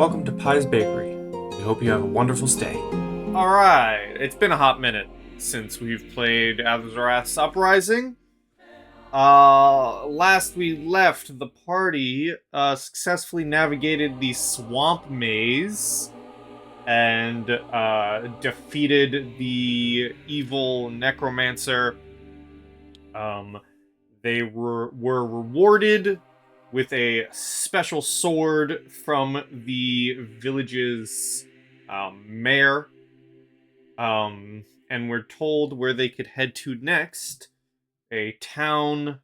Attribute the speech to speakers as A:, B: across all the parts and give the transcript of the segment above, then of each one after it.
A: Welcome to Pie's Bakery. We hope you have a wonderful stay.
B: Alright, it's been a hot minute since we've played Azarath's Uprising. Last we left, the party successfully navigated the swamp maze and defeated the evil necromancer. They were rewarded with a special sword from the village's mayor. And we're told where they could head to next. A town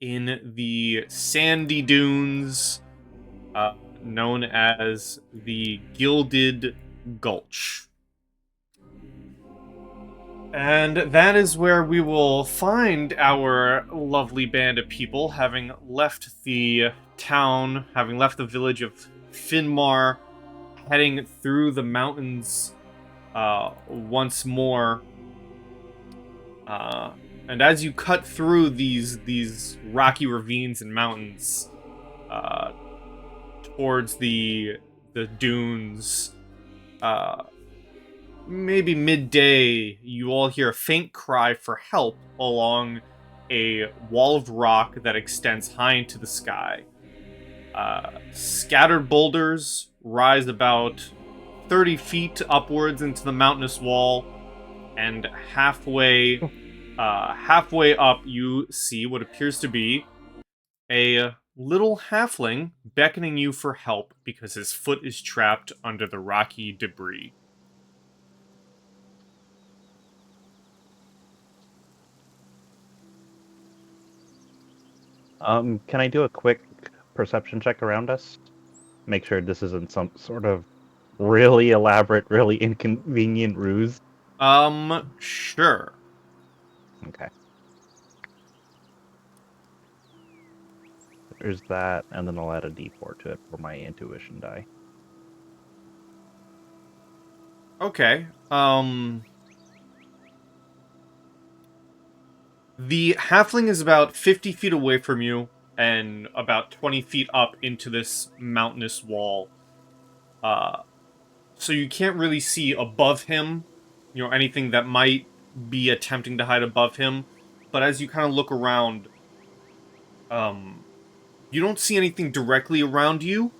B: in the sandy dunes known as the Gilded Gulch. And that is where we will find our lovely band of people, having left the town, having left the village of Finmar, heading through the mountains once more. And as you cut through these rocky ravines and mountains towards the dunes, maybe midday, you all hear a faint cry for help along a wall of rock that extends high into the sky. Scattered boulders rise about 30 feet upwards into the mountainous wall, and halfway up you see what appears to be a little halfling beckoning you for help because his foot is trapped under the rocky debris.
C: Can I do a quick perception check around us? Make sure this isn't some sort of really elaborate, really inconvenient ruse.
B: Sure.
C: Okay. There's that, and then I'll add a d4 to it for my intuition die.
B: Okay. The halfling is about 50 feet away from you and about 20 feet up into this mountainous wall. So you can't really see above him, anything that might be attempting to hide above him. But as you kind of look around, you don't see anything directly around you.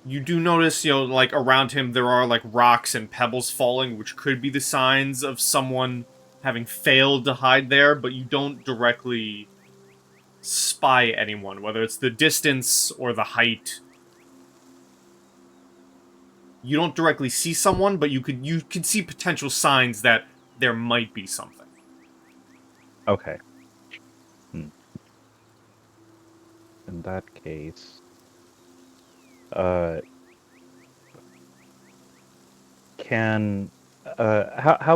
B: You do notice, like around him there are like rocks and pebbles falling, which could be the signs of someone having failed to hide there, but you don't directly spy anyone, whether it's the distance or the height. You don't directly see someone, but you could see potential signs that there might be something.
C: Okay. In that case, how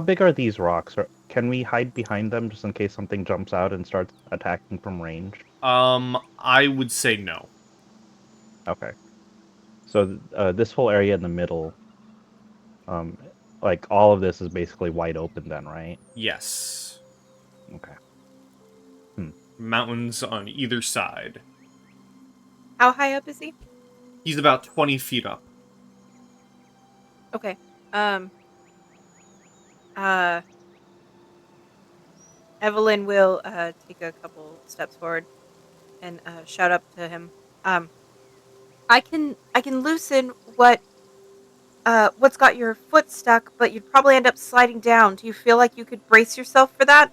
C: big are these rocks? Or can we hide behind them just in case something jumps out and starts attacking from range?
B: I would say no.
C: Okay. So this whole area in the middle, like all of this is basically wide open then, right?
B: Yes.
C: Okay.
B: Mountains on either side.
D: How high up is he?
B: He's about 20 feet up.
D: Okay. Evelyn will take a couple steps forward and shout up to him. I can loosen what's got your foot stuck, but you'd probably end up sliding down. Do you feel like you could brace yourself for that?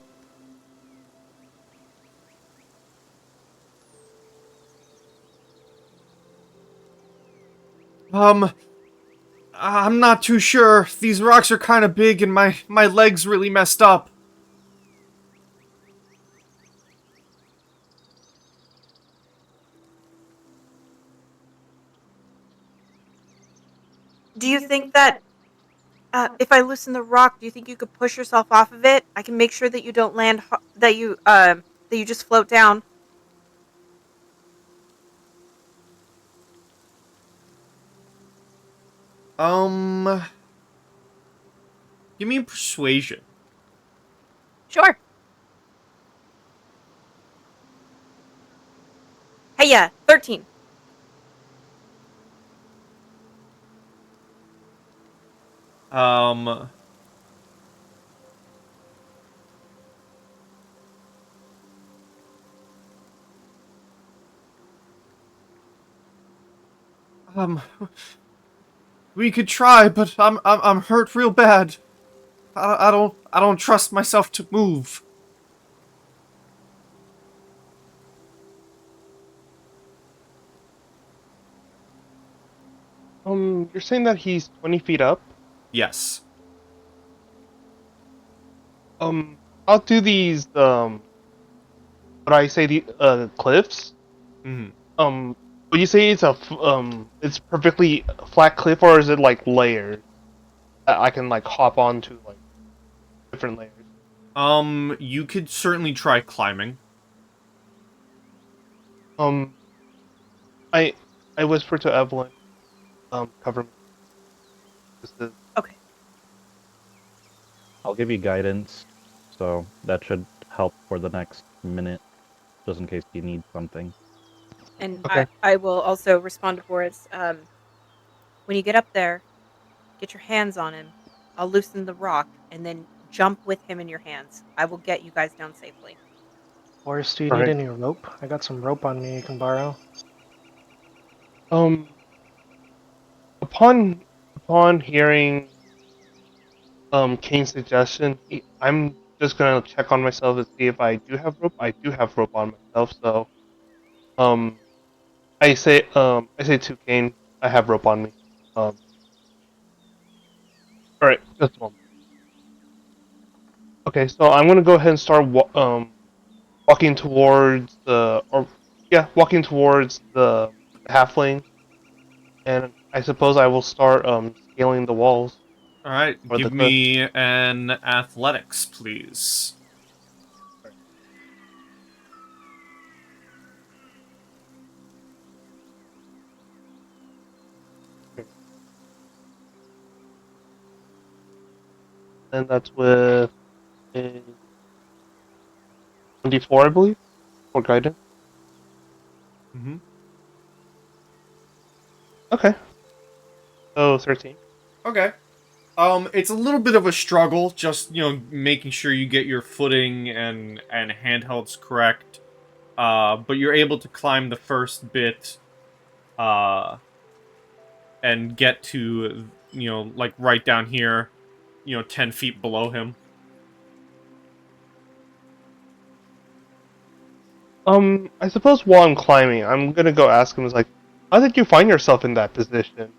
B: I'm not too sure. These rocks are kind of big and my leg's really messed up.
D: Do you think that if I loosen the rock, do you think you could push yourself off of it? I can make sure that you don't land, that you just float down.
B: Give me a persuasion.
D: Sure. Hey, 13.
B: Um, um, we could try, but I'm hurt real bad. I don't trust myself to move.
E: You're saying that he's 20 feet up?
B: Yes.
E: Out to these, what I say, the cliffs?
B: Mhm.
E: Would you say it's perfectly flat cliff, or is it like layered? That I can like hop onto like different layers.
B: You could certainly try climbing.
E: Um, I I whisper to Evelyn, cover me. This is
D: Okay.
C: I'll give you guidance, so that should help for the next minute, just in case you need something.
D: And
E: Okay.
D: I will also respond to Boris. When you get up there, get your hands on him. I'll loosen the rock and then jump with him in your hands. I will get you guys down safely.
F: Boris, do you
E: All
F: need
E: right.
F: any rope? I got some rope on me you can borrow.
E: Um, upon hearing Caine's suggestion, I'm just gonna check on myself to see if I do have rope. I do have rope on myself, so um, I say to Caine, I have rope on me. All right, just a moment. Okay, so I'm gonna go ahead and start walking towards walking towards the halfling, and I suppose I will start scaling the walls
B: All right,
E: or the
B: give
E: cliff.
B: me an athletics, please.
E: And that's with a 24, I believe, for guidance.
B: Mm-hmm.
E: Okay, so 13.
B: Okay. It's a little bit of a struggle, just, making sure you get your footing and handhelds correct. But you're able to climb the first bit, uh, and get to, like right down here, 10 feet below him.
E: I suppose while I'm climbing, I'm gonna go ask him, is like, how did you find yourself in that position?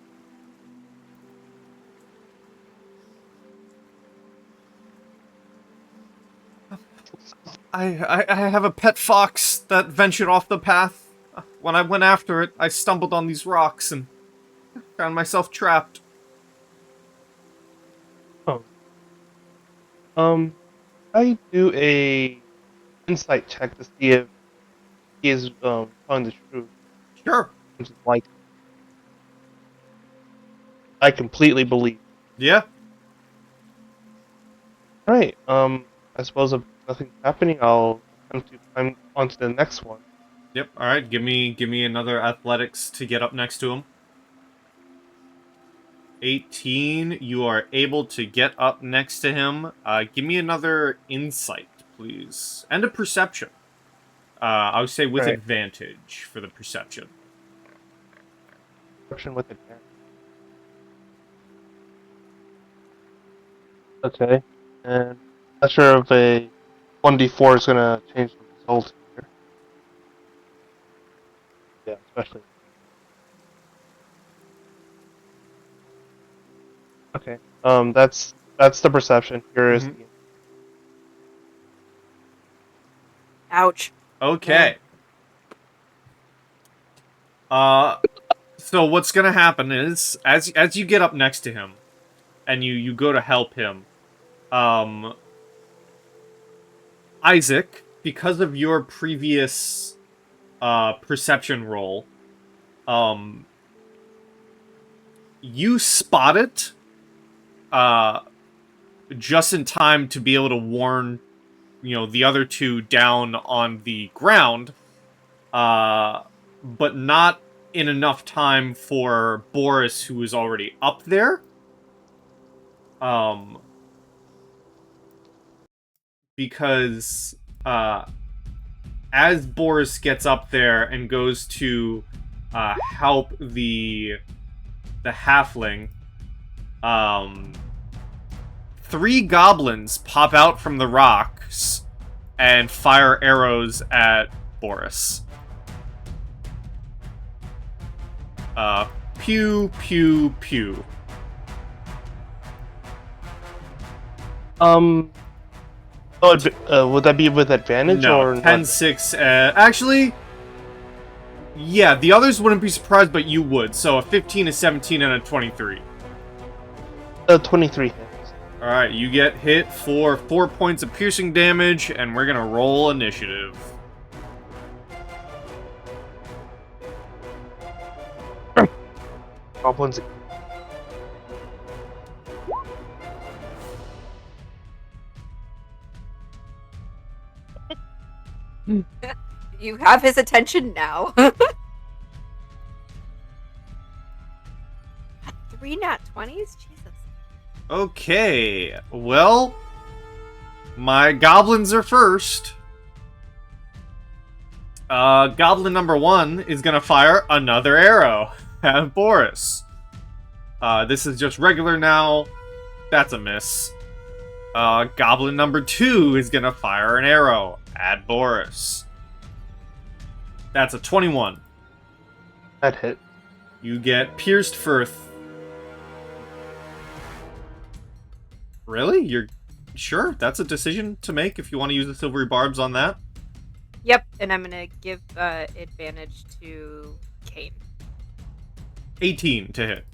B: I have a pet fox that ventured off the path. When I went after it, I stumbled on these rocks and found myself trapped.
E: Oh. I do a insight check to see if he is telling the truth,
B: Sure.
E: which is like I completely believe.
B: Yeah.
E: Alright, I suppose if nothing's happening, I'll attempt to climb onto the next one.
B: Yep. All right. Give me another athletics to get up next to him. 18. You are able to get up next to him. Give me another insight, please, and a perception. I would say with
E: Alright,
B: advantage for the perception.
E: perception with advantage. Okay, and not sure if a 1d4 is gonna change the result here. Yeah, especially. Okay, that's the perception. Here is
B: Mhm.
E: the.
D: Ouch.
B: Okay. So what's gonna happen is, as you get up next to him, and you go to help him, um, Isaac, because of your previous perception roll, um, you spot it uh, just in time to be able to warn, the other two down on the ground. but not in enough time for Boris, who is already up there. Because as Boris gets up there and goes to help the halfling, 3 goblins pop out from the rocks and fire arrows at Boris. Pew, pew, pew.
E: Would that be with advantage
B: No,
E: or
B: 10-6. Actually, yeah, the others wouldn't be surprised, but you would. So a 15, a 17, and a 23.
E: 23 hits.
B: Alright, you get hit for 4 points of piercing damage, and we're gonna roll initiative.
E: Goblins.
D: You have his attention now. 3 nat 20s? Jesus.
B: Okay, well, my goblins are first. Goblin number 1 is gonna fire another arrow at Boris. This is just regular now. That's a miss. Goblin number 2 is gonna fire an arrow at Boris. That's a 21.
E: That hit.
B: You get pierced for... Really? You're sure? That's a decision to make if you want to use the silvery barbs on that?
D: Yep, and I'm gonna give advantage to Caine.
B: 18 to hit.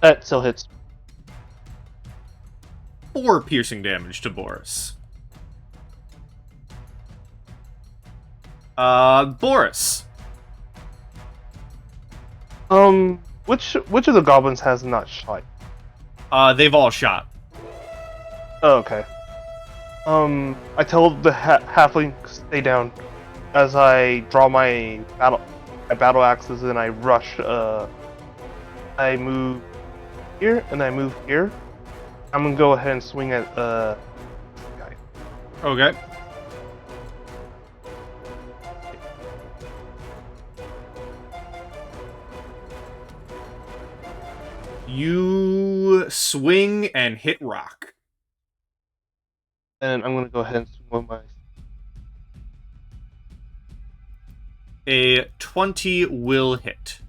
E: That still hits.
B: 4 piercing damage to Boris. Boris.
E: Which of the goblins has not shot?
B: They've all shot.
E: Oh, okay. I tell the halfling stay down as I draw my battle axes and I rush. I move here and I move here. I'm gonna go ahead and swing at guy.
B: Okay. You swing and hit rock.
E: And I'm gonna go ahead and swing with my.
B: A 20 will hit.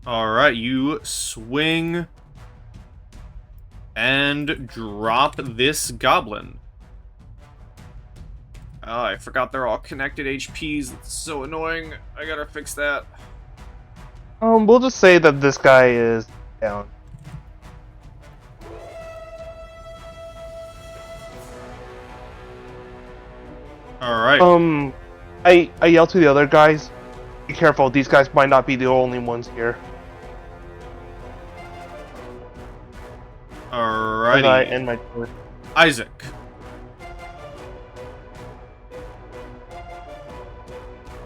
B: Alright, you swing and drop this goblin. Oh, I forgot they're all connected HPs. It's so annoying. I gotta fix that.
E: We'll just say that this guy is down.
B: Alright.
E: I yell to the other guys, be careful, these guys might not be the only ones here.
B: Alrighty.
E: As I end my turn.
B: Isaac.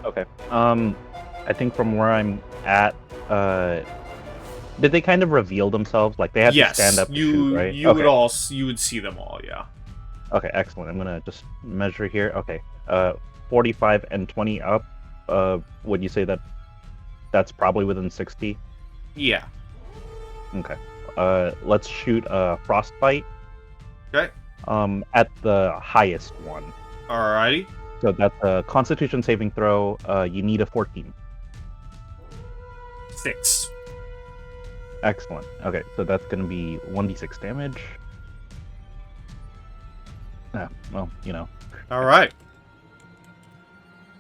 C: Okay. I think from where I'm at, did they kind of reveal themselves? Like they had to stand up and shoot, right?
B: You would see them all, yeah.
C: Okay, excellent. I'm gonna just measure here. Okay, 45 and 20 up. Would you say that that's probably within 60?
B: Yeah.
C: Okay. Let's shoot a frostbite.
B: Okay.
C: At the highest one.
B: Alrighty.
C: So that's a Constitution saving throw. You need a 14.
B: 6.
C: Excellent. Okay, so that's gonna be 1d6 damage. Well, you know.
B: Alright.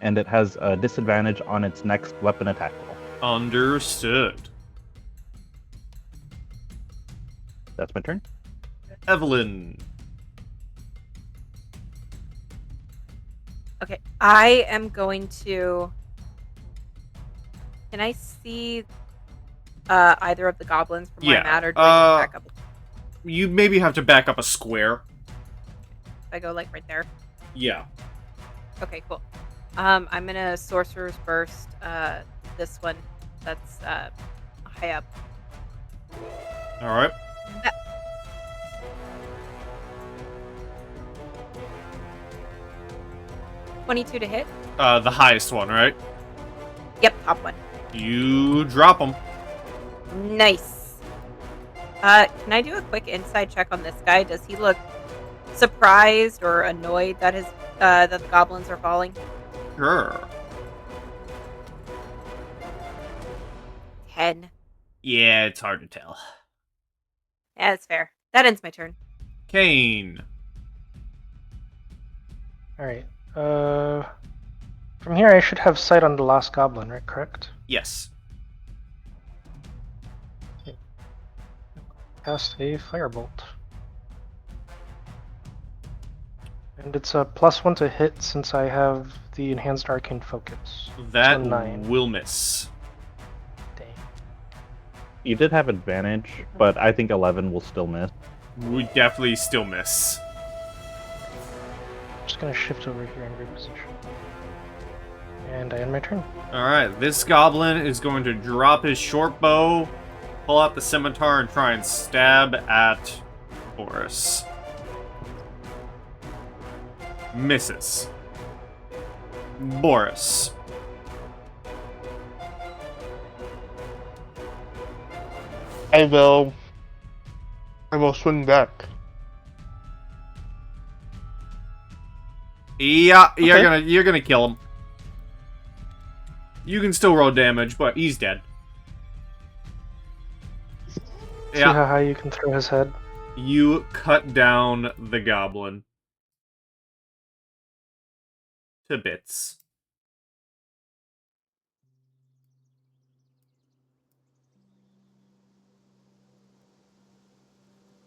C: And it has a disadvantage on its next weapon attack roll.
B: Understood.
C: That's my turn.
B: Evelyn.
D: Okay, I am going to... Can I see either of the goblins from where I'm at, or do I just back up?
B: You maybe have to back up a square.
D: If I go, like, right there?
B: Yeah.
D: Okay, cool. I'm gonna Sorcerer's Burst this one that's high up.
B: All right.
D: That- 22 to hit.
B: The highest one, right?
D: Yep, top one.
B: You drop them.
D: Nice. Can I do a quick inside check on this guy? Does he look surprised or annoyed that his that the goblins are falling?
B: Sure.
D: 10.
B: Yeah, it's hard to tell.
D: Yeah, that's fair. That ends my turn.
B: Caine.
F: Alright. From here I should have sight on the last goblin, right? Correct?
B: Yes.
F: Cast a firebolt. And it's a +1 to hit since I have the enhanced arcane focus.
B: That
F: So 9.
B: will miss.
F: Dang.
C: You did have advantage, but I think 11 will still miss.
B: We definitely still miss.
F: Just gonna shift over here and reposition. And I end my turn.
B: Alright, this goblin is going to drop his short bow, pull out the scimitar, and try and stab at Boris. Misses. Boris.
E: I will swing back.
B: Yeah, you're
E: Okay.
B: you're gonna kill him. You can still roll damage, but he's dead.
F: See
B: Yeah,
F: how high you can throw his head?
B: you cut down the goblin to bits.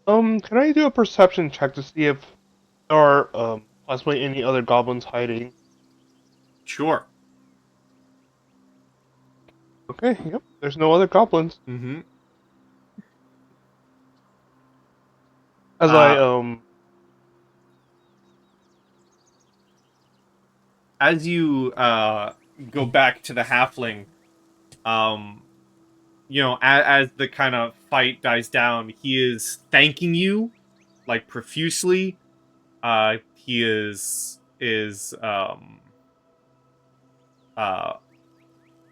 E: Can I do a perception check to see if there are possibly any other goblins hiding?
B: Sure.
E: Okay, yep. There's no other goblins.
B: Mm-hmm.
E: As
B: As you go back to the halfling, you know, as the kind of fight dies down, he is thanking you, like, profusely. He is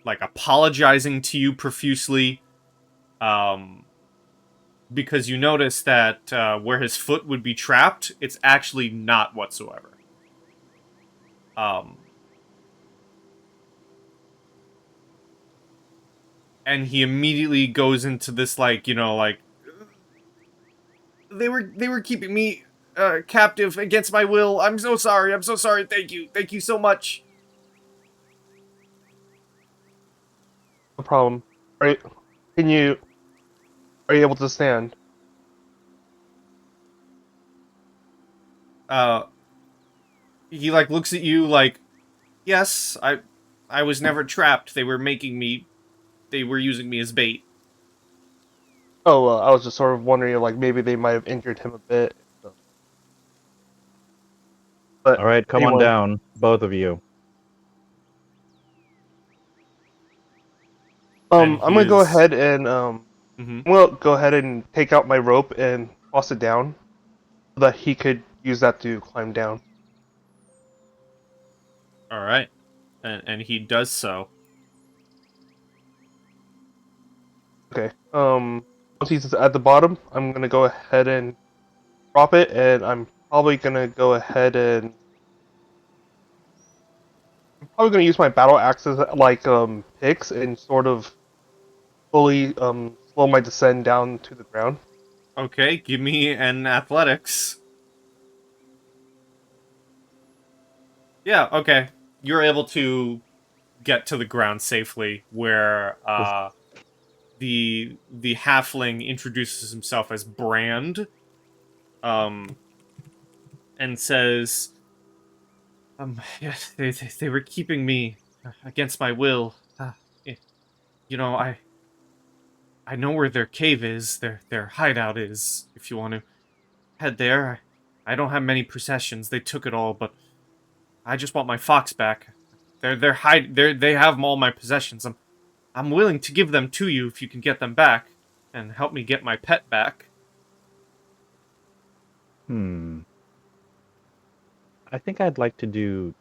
B: like apologizing to you profusely, because you notice that where his foot would be trapped, it's actually not whatsoever. And he immediately goes into this, like, you know, like, they were keeping me captive against my will. I'm so sorry. Thank you so much.
E: no problem. Are you able to stand?
B: He, like, looks at you like, yes, I was never trapped. They were using me as bait.
E: Oh, I was just sort of wondering, like, maybe they might have injured him a bit. So. But
C: Alright, come on
E: anyway,
C: down, both of you.
B: And
E: I'm
B: he
E: gonna go
B: is-
E: ahead and
B: Mhm.
E: I'm gonna go ahead and take out my rope and toss it down, so that he could use that to climb down.
B: All right, and he does so.
E: Okay. Once he's at the bottom, I'm gonna go ahead and drop it, and I'm probably gonna go ahead and use my battle axes like picks and sort of slowly slow my descent down to the ground.
B: Okay, give me an athletics. Yeah, okay. You're able to get to the ground safely, where the halfling introduces himself as Brand, and says, yes, they were keeping me against my will. You know, I know where their cave is, their hideout is. If you want to head there, I don't have many possessions. They took it all, but I just want my fox back. They have all my possessions. I'm willing to give them to you if you can get them back and help me get my pet back.
C: Hmm. I think I'd like to do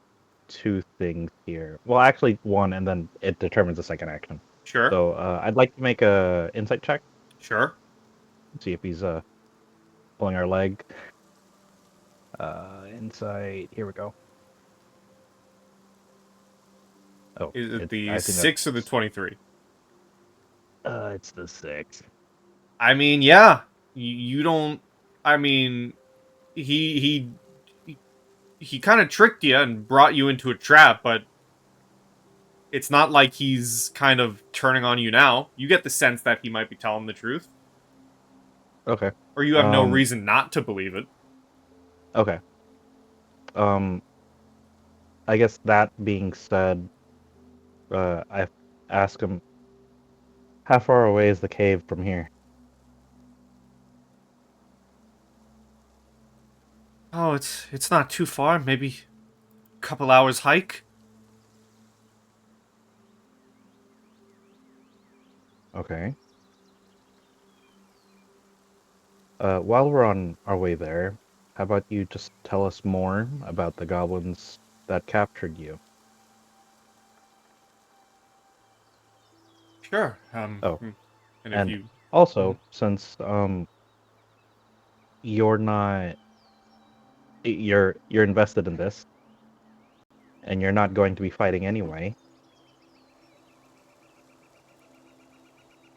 C: two things here. Well, actually, one, and then it determines the second action.
B: Sure.
C: So I'd like to make a insight check,
B: Sure.
C: see if he's pulling our leg. Insight. Here we go. Oh,
B: Is it the
C: I think
B: 6 or the 23?
C: it's the 6.
B: I mean, yeah. You don't. I mean, he he kind of tricked you and brought you into a trap, but it's not like he's kind of turning on you now. You get the sense that he might be telling the truth,
C: Okay.
B: or you have no reason not to believe it.
C: Okay. Um, I guess that being said, I ask him, how far away is the cave from here?
B: Oh, it's not too far. Maybe a couple hours hike.
C: Okay. While we're on our way there, how about you just tell us more about the goblins that captured you?
B: Sure.
C: Oh,
B: And if
C: and
B: you
C: also, since you're not you're invested in this, and you're not going to be fighting anyway,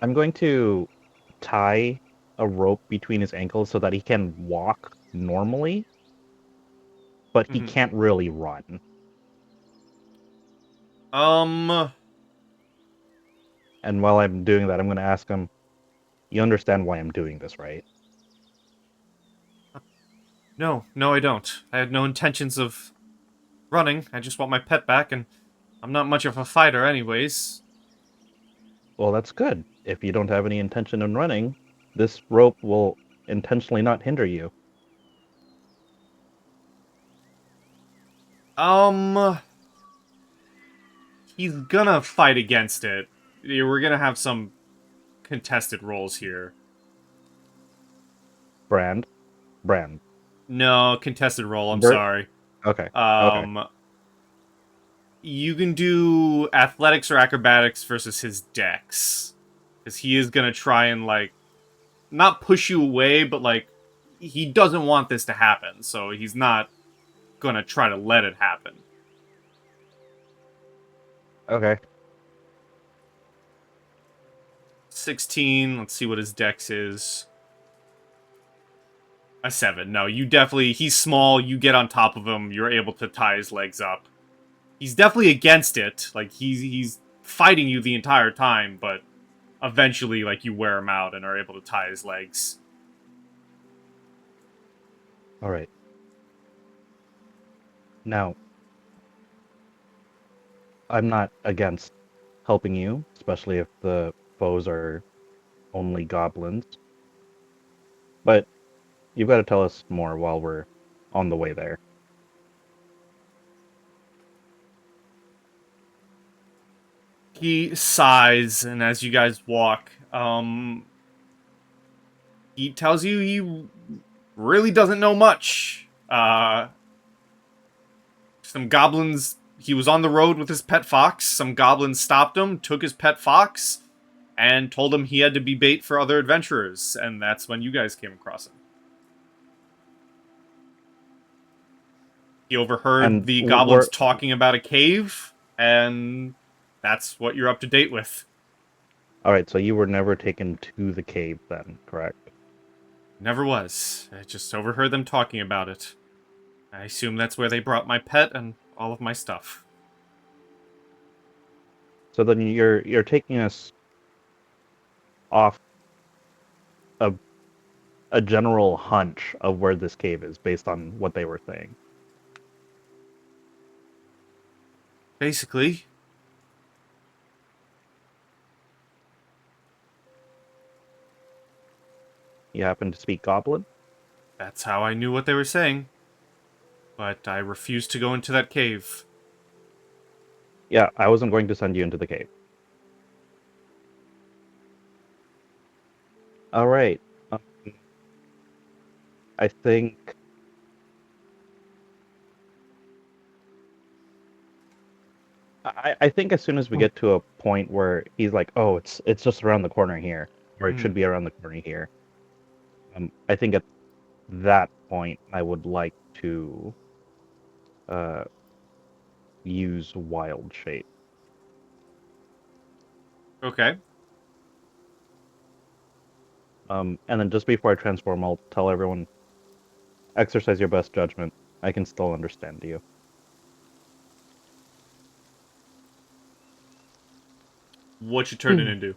C: I'm going to tie a rope between his ankles so that he can walk normally, but he
B: Mhm.
C: can't really run.
B: um
C: And while I'm doing that, I'm going to ask him, you understand why I'm doing this, right?
B: no, I don't. I had no intentions of running. I just want my pet back, and I'm not much of a fighter, anyways.
C: Well, that's good. If you don't have any intention in running, this rope will intentionally not hinder you.
B: Um, he's gonna fight against it. Yeah, we're gonna have some contested roles here.
C: Brand. Brand.
B: No, contested role. I'm
C: Bert.
B: sorry.
C: Okay. Okay.
B: Um, you can do athletics or acrobatics versus his dex, because he is gonna try and like not push you away, but like he doesn't want this to happen, so he's not gonna try to let it happen.
C: Okay.
B: 16. Let's see what his dex is. A 7. No, you definitely. He's small. You get on top of him. You're able to tie his legs up. He's definitely against it. Like he's fighting you the entire time, but eventually, like you wear him out and are able to tie his legs.
C: All right. Now, I'm not against helping you, especially if the foes are only goblins. But you've got to tell us more while we're on the way there.
B: He sighs, and as you guys walk, he tells you he really doesn't know much. Some goblins. He was on the road with his pet fox. Some goblins stopped him, took his pet fox, and told him he had to be bait for other adventurers. And that's when you guys came across him. He overheard
C: And
B: the
C: we're
B: goblins talking about a cave, and that's what you're up to date with.
C: all right. So you were never taken to the cave, then, correct?
B: Never was. I just overheard them talking about it. I assume that's where they brought my pet and all of my stuff.
C: So then you're taking us off a a general hunch of where this cave is based on what they were saying.
B: Basically,
C: You happen to speak Goblin?
B: that's how I knew what they were saying. but I refuse to go into that cave.
C: Yeah, I wasn't going to send you into the cave. All right. I think I think as soon as we get to a point where he's like, "Oh, it's just around the corner here," or it should be around the corner here. I think at that point I would like to uh use wild shape.
B: Okay.
C: And then just before I transform, I'll tell everyone, exercise your best judgment. I can still understand you.
B: What you turning into?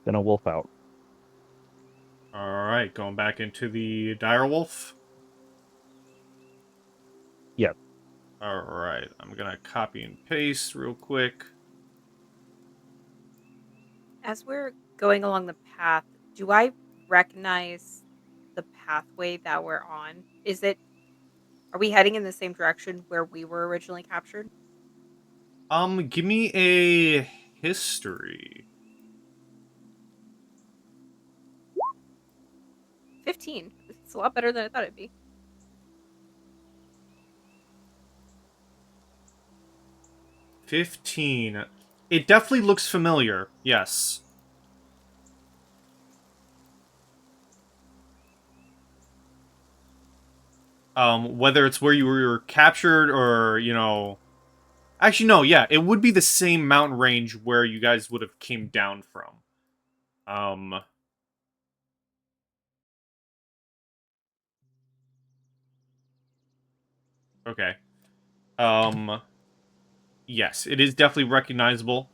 C: Then a wolf out.
B: Alright, going back into the direwolf.
C: Yes.
B: Alright, I'm gonna copy and paste real quick.
D: As we're going along the path, do I recognize the pathway that we're on? Are we heading in the same direction where we were originally captured?
B: Give me a history.
D: 15. It's a lot better than I thought it'd be.
B: 15. It definitely looks familiar, yes. Whether it's where you were captured or, Actually, no, yeah, it would be the same mountain range where you guys would have came down from. Okay. Yes, it is definitely recognizable.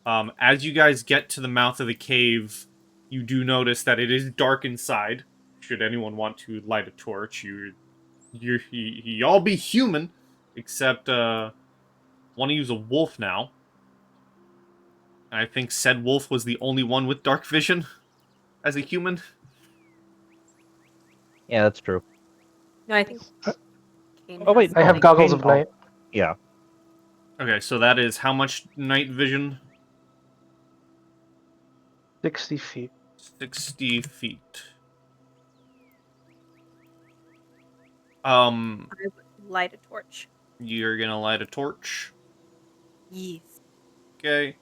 B: As you guys get to the mouth of the cave, you do notice that it is dark inside. Should anyone want to light a torch, y'all be human, except want to use a wolf now. I think said wolf was the only one with dark vision as a human.
C: Yeah, that's true.
D: No, I think Caine
C: Oh wait,
D: has
F: I have
C: no,
F: goggles
C: Caine
F: of night.
C: Yeah.
B: Okay, so that is how much night vision?
F: 60 feet.
B: 60 feet.
D: I would light a torch.
B: You're gonna light a torch.
D: Yes.
B: Okay.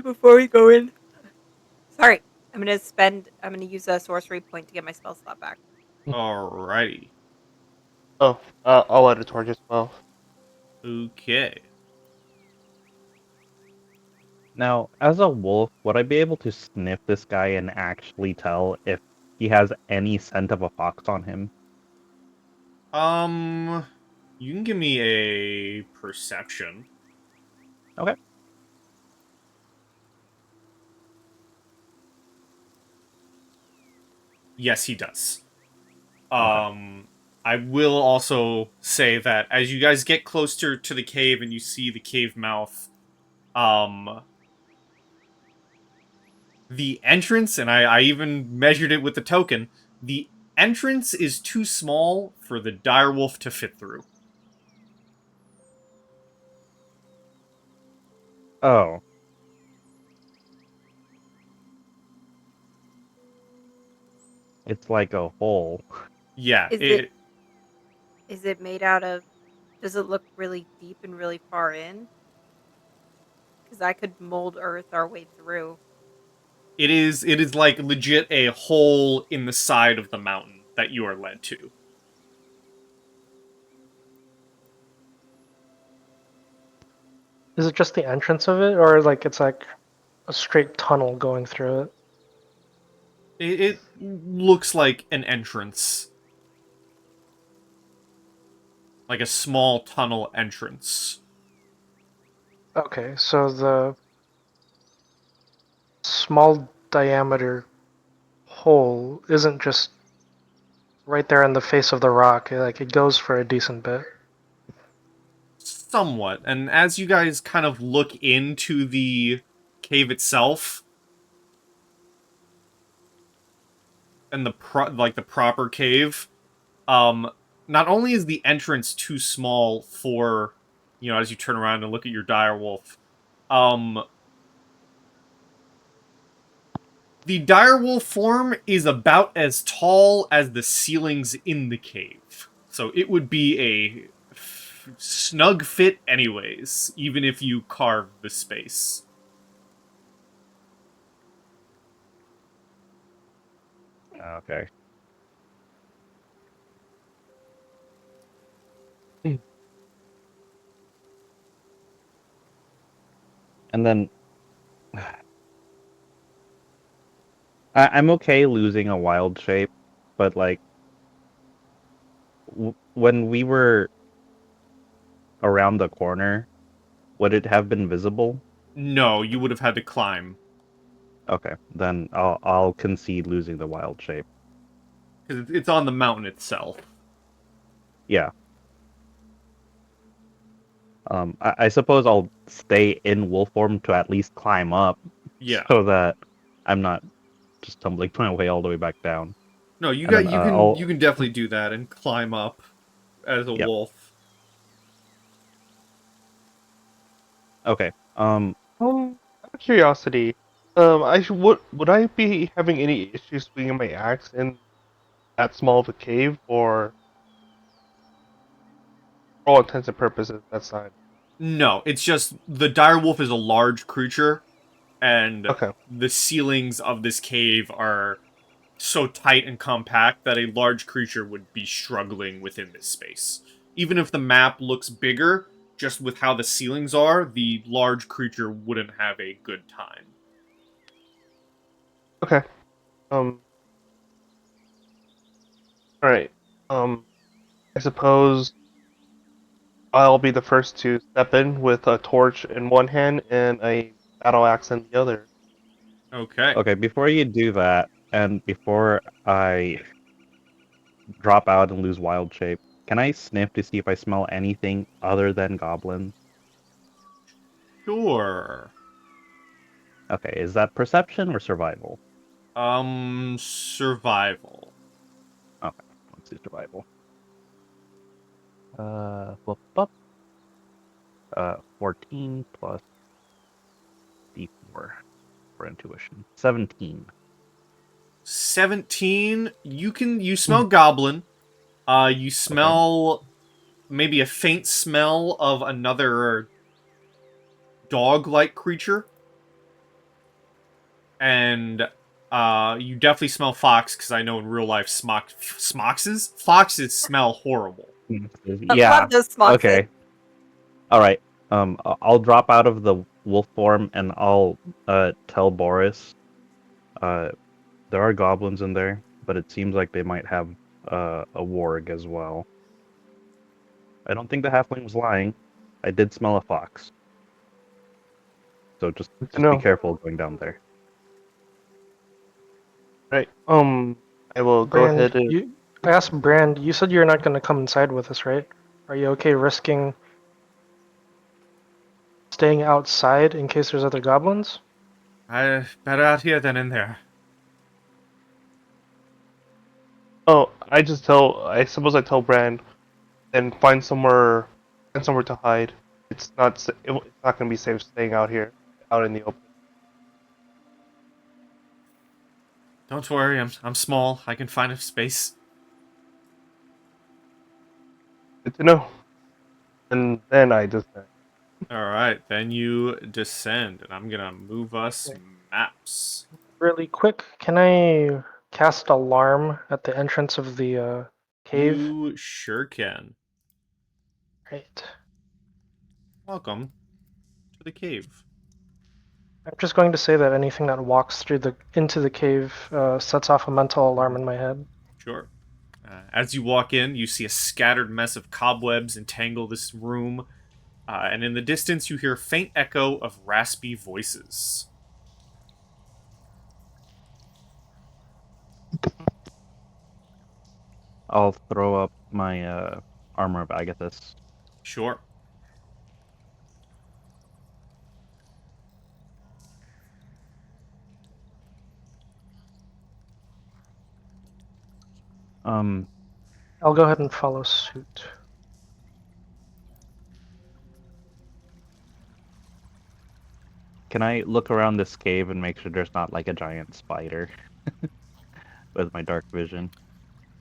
D: Before we go in. Sorry. I'm gonna use a sorcery point to get my spell slot back.
B: Alrighty.
E: Oh, I'll light a torch as well.
B: Okay.
C: Now, as a wolf, would I be able to sniff this guy and actually tell if he has any scent of a fox on him?
B: You can give me a perception.
C: Okay.
B: Yes, he does.
C: Okay.
B: I will also say that as you guys get closer to the cave and you see the cave mouth, the entrance, and I even measured it with the token, the entrance is too small for the direwolf to fit through.
C: Oh. It's like a hole.
B: Yeah,
D: Is it made out of? Does it look really deep and really far in? Because I could mold earth our way through.
B: it is like legit a hole in the side of the mountain that you are led to.
F: Is it just the entrance of it, or like it's like a straight tunnel going through it?
B: It looks like an entrance. Like a small tunnel entrance.
F: Okay, so the small diameter hole isn't just right there in the face of the rock. Like it goes for a decent bit.
B: Somewhat. And as you guys kind of look into the cave itself, and the proper cave, not only is the entrance too small for, as you turn around and look at your direwolf, the direwolf form is about as tall as the ceilings in the cave. So it would be a snug fit anyways, even if you carve the space.
C: Okay. And then I'm okay losing a wild shape, but like when we were around the corner, would it have been visible?
B: No, you would have had to climb.
C: Okay, then I'll concede losing the wild shape.
B: Because it's on the mountain itself.
C: Yeah. I suppose I'll stay in wolf form to at least climb up,
B: Yeah.
C: so that I'm not just tumbling my way all the way back down.
B: No, you
C: And then,
B: you can definitely do that and climb up as a
C: Yep.
B: wolf.
C: Okay.
E: Out of curiosity, would I be having any issues swinging my axe in that small of a cave, or for all intents and purposes, that's not
B: No, it's just the direwolf is a large creature, and
E: okay?
B: the ceilings of this cave are so tight and compact that a large creature would be struggling within this space. Even if the map looks bigger, just with how the ceilings are, the large creature wouldn't have a good time.
E: Okay. All right. I suppose I'll be the first to step in with a torch in one hand and a battle axe in the other.
B: Okay.
C: Okay, before you do that, and before I drop out and lose wild shape, can I sniff to see if I smell anything other than goblins?
B: Sure.
C: Okay, is that perception or survival?
B: Survival.
C: Okay, let's do survival. Whoop, whoop. 14 plus D4 for intuition. 17.
B: 17, you smell goblin. You smell maybe a faint smell of another dog-like creature. And you definitely smell fox, because I know in real life foxes smell horrible.
C: Yeah.
D: Love those smoxes.
C: Okay. All right. I'll drop out of the wolf form and I'll tell Boris. There are goblins in there, but it seems like they might have a warg as well. I don't think the halfling was lying. I did smell a fox. So just be careful going down there.
E: Right. I will go ahead and.
F: I asked Brand. You said you're not going to come inside with us, right? Are you okay risking staying outside in case there's other goblins?
B: Better out here than in there.
E: Oh, I suppose I tell Brand, and find somewhere to hide. It's not going to be safe staying out here, out in the open.
B: Don't worry, I'm small. I can find a space.
E: Good to know. And then I descend.
B: Alright, then you descend, and I'm gonna move us maps.
F: Really quick, can I cast alarm at the entrance of the cave?
B: You sure can.
F: Right.
B: Welcome to the cave.
F: I'm just going to say that anything that walks into the cave sets off a mental alarm in my head.
B: Sure. As you walk in, you see a scattered mess of cobwebs entangle this room, and in the distance you hear a faint echo of raspy voices.
C: I'll throw up my armor of Agathis.
B: Sure.
F: I'll go ahead and follow suit.
C: Can I look around this cave and make sure there's not like a giant spider with my dark vision?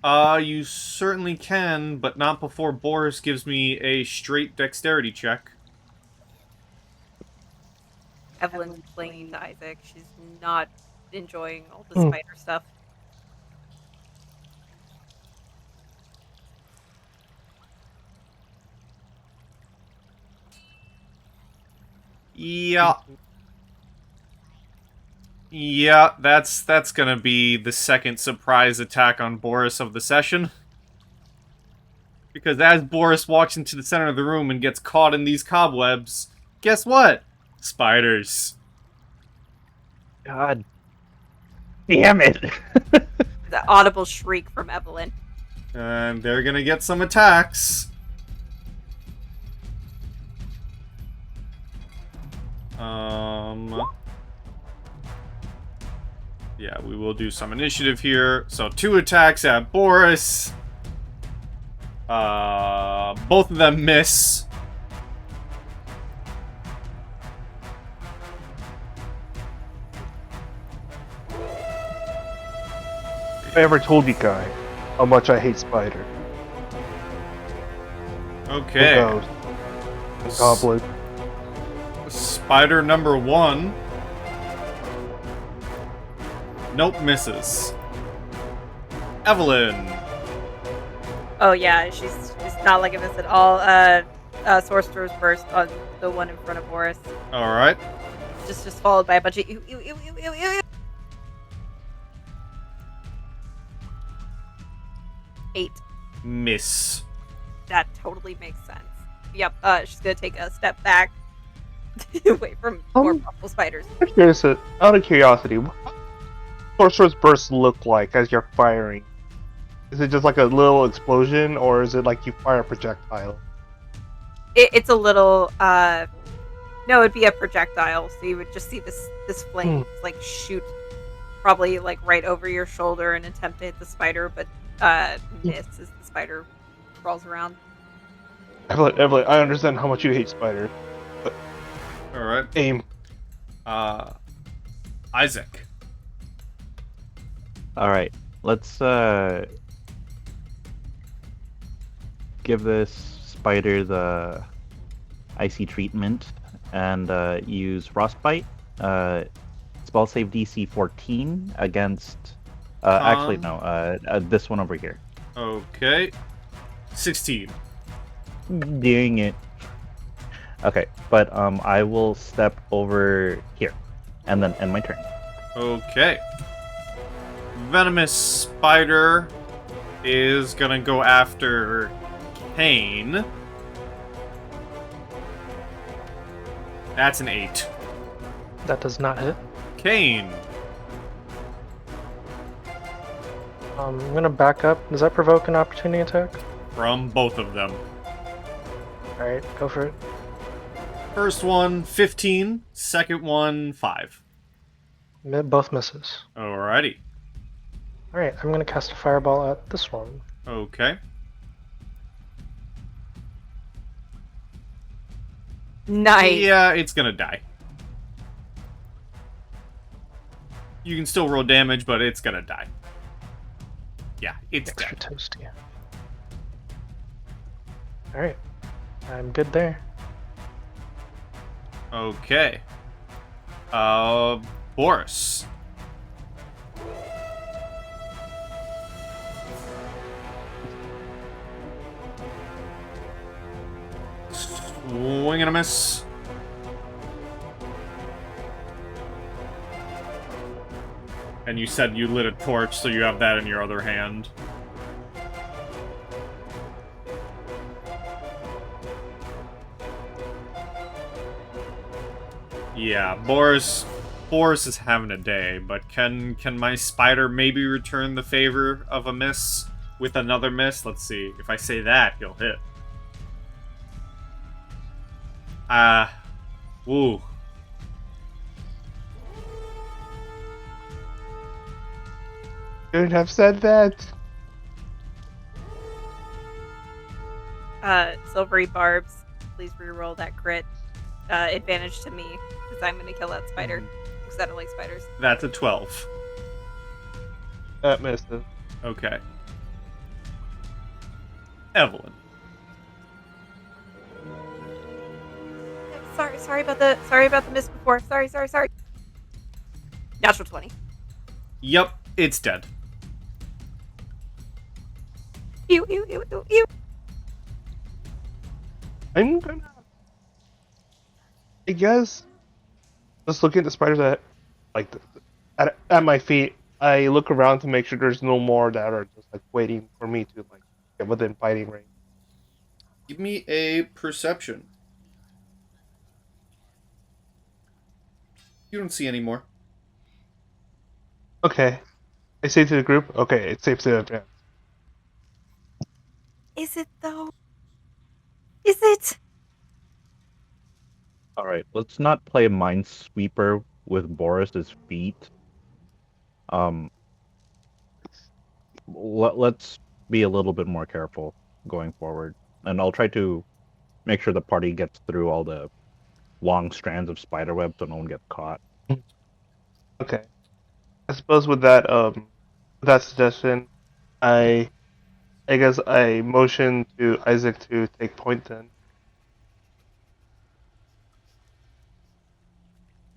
B: You certainly can, but not before Boris gives me a straight dexterity check.
D: Evelyn's playing to Isaac. She's not enjoying all the
F: Hmm.
D: spider stuff.
B: Yeah. Yeah, that's gonna be the second surprise attack on Boris of the session. Because as Boris walks into the center of the room and gets caught in these cobwebs, guess what? Spiders.
C: God damn it!
D: The audible shriek from Evelyn.
B: And they're gonna get some attacks. Yeah, we will do some initiative here. So 2 attacks at Boris. Both of them miss.
E: If I ever told you, Guy, how much I hate spider.
B: Okay.
E: The ghost. The goblin.
B: Spider number 1. Nope, misses. Evelyn.
D: Oh yeah, she's not liking this at all. Sorcerer's Burst on the one in front of Boris.
B: Alright.
D: Just followed by a bunch of ew, ew, ew, ew, ew, ew. 8.
B: Miss.
D: That totally makes sense. Yep, she's gonna take a step back away from more powerful spiders.
E: Out of curiosity, what does Sorcerer's Burst look like as you're firing? Is it just like a little explosion, or is it like you fire a projectile?
D: It's a little, no, it'd be a projectile, so you would just see this flame like shoot probably like right over your shoulder and attempt to hit the spider, but miss as the spider crawls around.
E: Evelyn, I understand how much you hate spiders, but
B: Alright.
E: aim.
B: Isaac.
C: Alright, let's give this spider the icy treatment and use Frostbite. Spell save DC 14 against... actually, no. This one over here.
B: Okay. 16.
C: Dang it. Okay, but I will step over here and then end my turn.
B: Okay. Venomous spider is gonna go after Caine. That's an 8.
F: That does not hit.
B: Caine.
F: I'm gonna back up. Does that provoke an opportunity attack?
B: From both of them.
F: Alright, go for it.
B: First one, 15. Second one, 5.
F: Both misses.
B: Alrighty.
F: Alright, I'm gonna cast a fireball at this one.
B: Okay.
D: Nice.
B: Yeah, it's gonna die. You can still roll damage, but it's gonna die. Yeah, it's
F: Extra
B: dead.
F: toasty. Alright, I'm good there.
B: Okay. Boris. Swing and a miss. And you said you lit a torch, so you have that in your other hand. Yeah, Boris is having a day, but can my spider maybe return the favor of a miss with another miss. Let's see. If I say that, he'll hit. Woo.
E: Shouldn't have said that.
D: Silvery Barbs, please reroll that crit. Advantage to me, because I'm gonna kill that spider. Because I don't like spiders.
B: That's a 12.
E: That misses.
B: Okay. Evelyn.
D: Sorry about the miss before. Sorry. Natural 20.
B: Yep, it's dead.
D: Ew.
E: I'm gonna. I guess. Just looking at the spiders at my feet, I look around to make sure there's no more that are just like waiting for me to like get within fighting range.
B: Give me a perception. You don't see any more.
E: Okay. I say to the group, okay, it's safe to advance.
D: Is it though? Is it?
C: All right, let's not play Minesweeper with Boris's feet. Let's be a little bit more careful going forward, and I'll try to make sure the party gets through all the long strands of spiderweb so no one gets caught.
E: Okay. I suppose with that suggestion, I guess I motion to Isaac to take point then.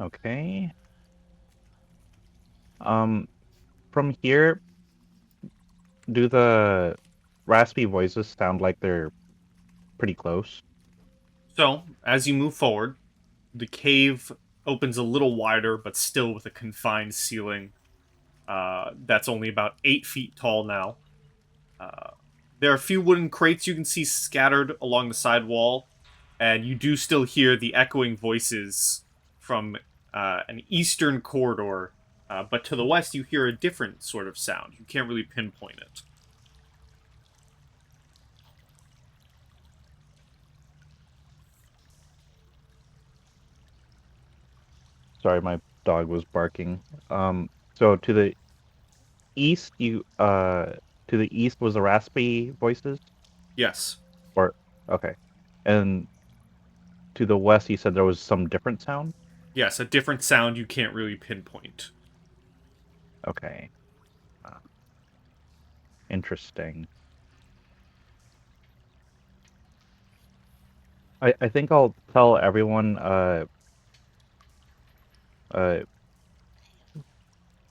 C: Okay. From here, do the raspy voices sound like they're pretty close?
B: So, as you move forward, the cave opens a little wider, but still with a confined ceiling that's only about 8 feet tall now. There are a few wooden crates you can see scattered along the side wall, and you do still hear the echoing voices from an eastern corridor, but to the west you hear a different sort of sound. You can't really pinpoint it.
C: Sorry, my dog was barking. So to the east, to the east was the raspy voices,
B: Yes.
C: or okay, and to the west, you said there was some different sound.
B: Yes, a different sound you can't really pinpoint.
C: Okay, interesting. I think I'll tell everyone.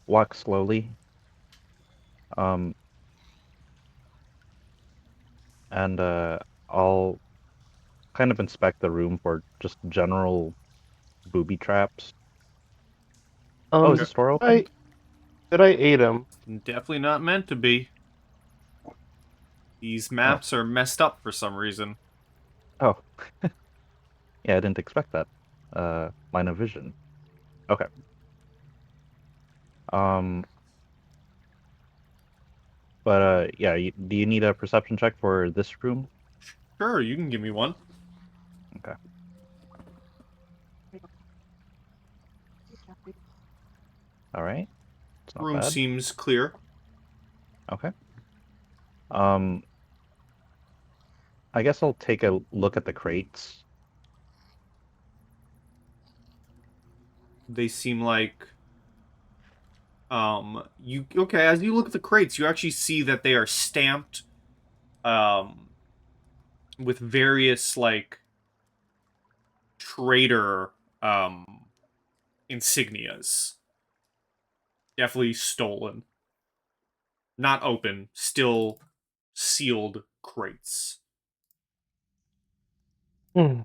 C: Walk slowly. And I'll kind of inspect the room for just general booby traps. Is the store open?
E: Did I aid him?
B: Definitely not meant to be. These maps are messed up for some reason.
C: Oh. Yeah, I didn't expect that. Line of vision. Okay. But yeah, do you need a perception check for this room?
B: Sure, you can give me one.
C: Okay. All right. It's not
B: Room
C: bad.
B: seems clear.
C: Okay. I guess I'll take a look at the crates.
B: They seem like as you look at the crates, you actually see that they are stamped with various like trader insignias. Definitely stolen. Not open, still sealed crates.
E: Hmm.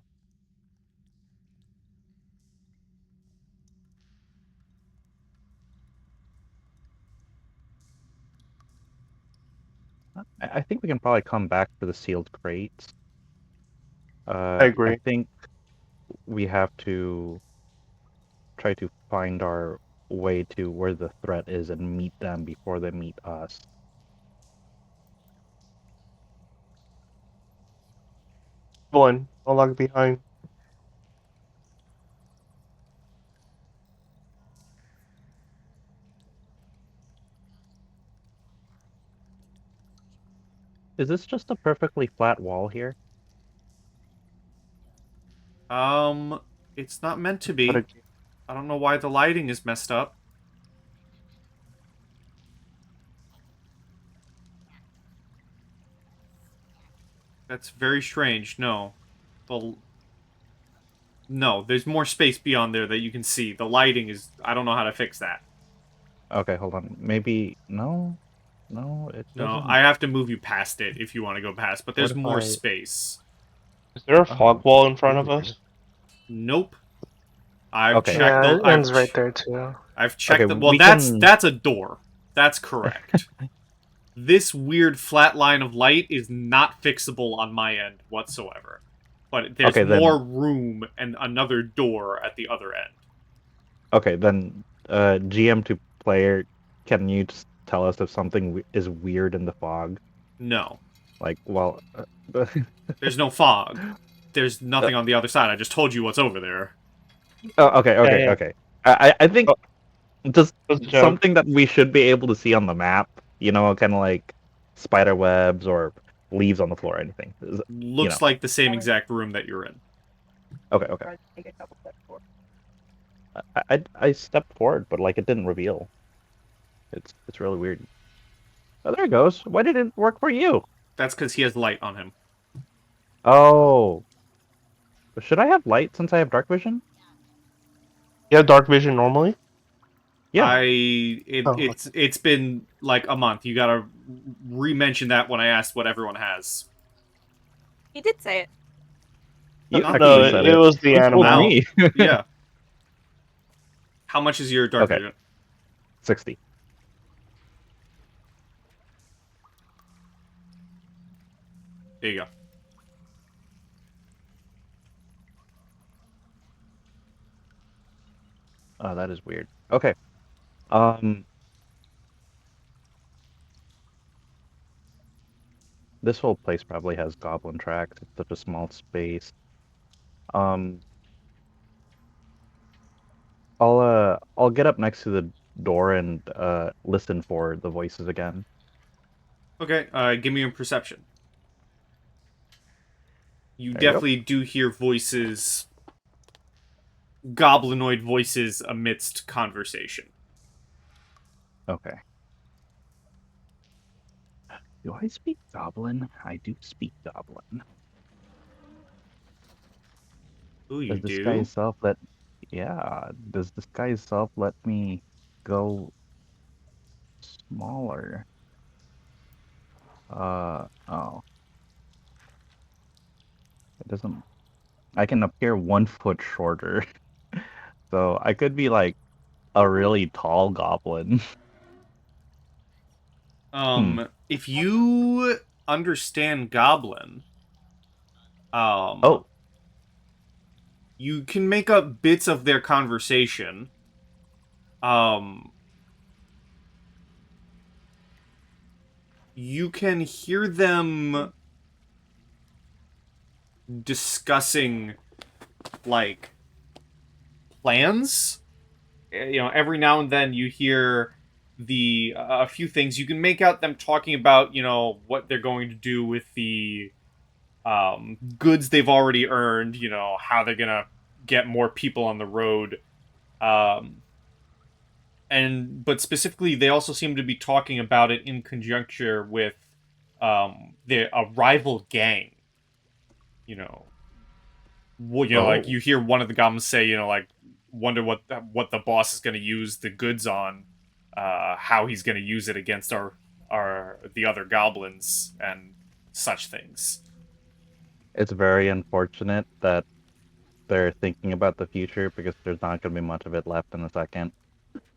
C: I think we can probably come back for the sealed crates.
E: I agree.
C: I think we have to try to find our way to where the threat is and meet them before they meet us.
E: Evelyn, don't lag behind.
C: Is this just a perfectly flat wall here?
B: It's not meant to
E: But
B: be.
E: it-
B: I don't know why the lighting is messed up. That's very strange. No. The... No, there's more space beyond there that you can see. The lighting is... I don't know how to fix that.
C: Okay, hold on. Maybe no, no, it
B: No,
C: doesn't
B: I have to move you past it if you want to go past, but there's more
C: fortify.
B: space.
E: Is there a
C: Oh,
E: fog wall in front of
C: weird.
E: us?
B: Nope. I've
C: Okay.
B: checked
F: Yeah,
B: the...
F: it ends right there too.
B: I've checked
C: Okay,
B: the... Well,
C: we
B: that's
C: can-
B: a door. That's correct. This weird flat line of light is not fixable on my end whatsoever. But there's
C: Okay, then-
B: more room and another door at the other end.
C: Okay, then GM to player, can you just tell us if something is weird in the fog?
B: No.
C: Like, well,
B: There's no fog. There's nothing on the other side. I just told you what's over there.
C: oh, okay,
E: yeah.
C: okay. I think
E: Oh.
C: just
E: That's a joke.
C: something that we should be able to see on the map. You know, kind of like spider webs or leaves on the floor or anything.
B: Looks like the same exact room that you're in.
C: Okay. I stepped forward, but like it didn't reveal. It's really weird. Oh, there it goes. Why did it work for you?
B: That's because he has light on him.
C: Oh. Should I have light since I have dark vision?
E: You have dark vision normally?
C: Yeah.
B: It's been like a month. You gotta re-mention that when I asked what everyone has.
D: He did say it.
C: You
B: No,
C: actually said
E: it was the
C: You told
E: animal.
C: me.
B: Yeah. How much is your dark
C: Okay.
B: vision?
C: 60.
B: There you go.
C: Oh, that is weird. Okay. Um. This whole place probably has goblin tracks. It's such a small space. Um. I'll get up next to the door and listen for the voices again.
B: Okay, give me a perception. You
C: There you go.
B: definitely do hear voices, goblinoid voices amidst conversation.
C: Okay. Do I speak goblin? I do speak goblin.
B: Ooh, you
C: Does this
B: do?
C: guy self let? Yeah. Does this guy self let me go smaller? Oh. It doesn't. I can appear 1 foot shorter, so I could be like a really tall goblin.
B: If you understand Goblin,
C: Oh.
B: you can make up bits of their conversation. You can hear them discussing, like, plans. You know, every now and then you hear a few things. You can make out them talking about, you know, what they're going to do with the goods they've already earned, you know, how they're gonna get more people on the road. But specifically, they also seem to be talking about it in conjuncture with a rival gang. You know, like you hear one of the goblins say, you know, like, wonder what the boss is going to use the goods on, how he's going to use it against the other goblins and such things.
C: It's very unfortunate that they're thinking about the future because there's not going to be much of it left in a second.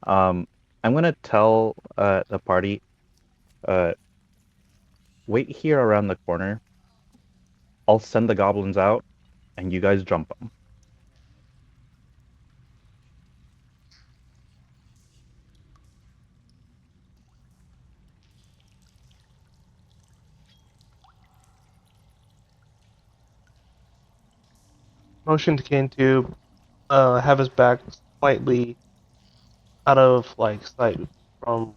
C: I'm gonna tell the party, wait here around the corner. I'll send the goblins out, and you guys jump them.
E: motion to Caine to have his back slightly out of like sight from.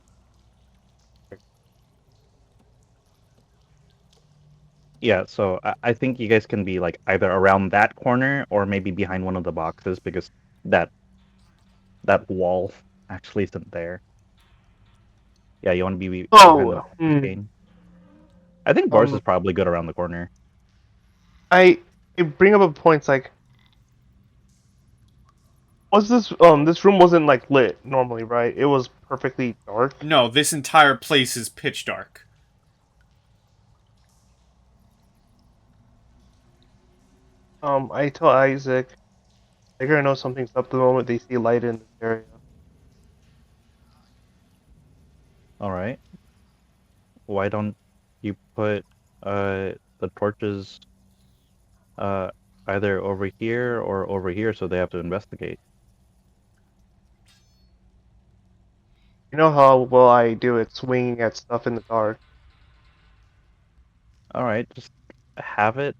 C: Yeah, so I think you guys can be like either around that corner or maybe behind one of the boxes because that that wall actually isn't there. Yeah, you want to be behind the
E: Oh,
C: boxes, Kane. I think Boris is probably good around the corner.
E: I bring up a point. It's like, was this room wasn't like lit normally, right? It was perfectly dark.
B: No, this entire place is pitch dark.
E: I tell Isaac they're gonna know something's up the moment they see light in this area.
C: All right. Why don't you put the torches uh either over here or over here so they have to investigate?
E: You know how well I do it, swinging at stuff in the dark.
C: All right, just have it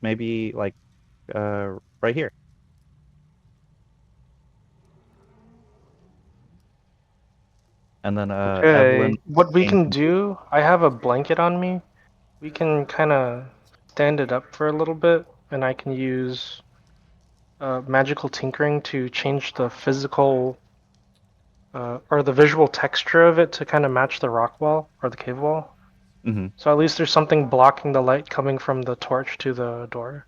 C: maybe like right here. And then
E: Okay.
C: Evelyn
F: What we
C: Kane
F: can
C: can
F: do, I have a blanket on me. We can kind of stand it up for a little bit, and I can use magical tinkering to change the physical or the visual texture of it to kind of match the rock wall or the cave wall.
C: Mhm.
F: So at least there's something blocking the light coming from the torch to the door.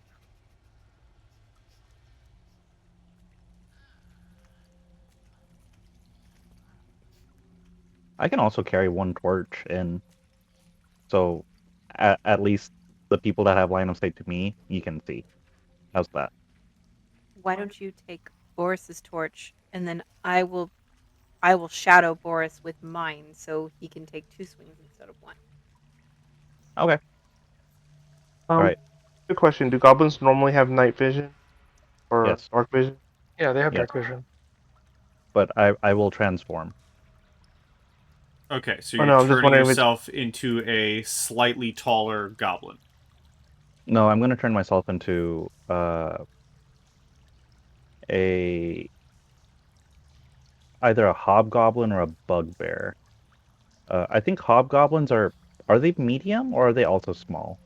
C: I can also carry one torch in, so at least the people that have line of sight to me, you can see. How's that?
D: Why don't you take Boris's torch and then I will shadow Boris with mine so he can take 2 swings instead of 1.
C: Okay. All right.
E: Good question. Do goblins normally have night vision or
C: Yes.
E: dark vision?
F: Yeah, they have
C: Yes.
F: dark vision.
C: But I will transform.
B: Okay, so
E: Oh
B: you're
E: no, I'm just
B: turning
E: wondering if it's
B: yourself into a slightly taller goblin.
C: No, I'm gonna turn myself into a either a hobgoblin or a bugbear. I think hobgoblins are they medium or are they also small?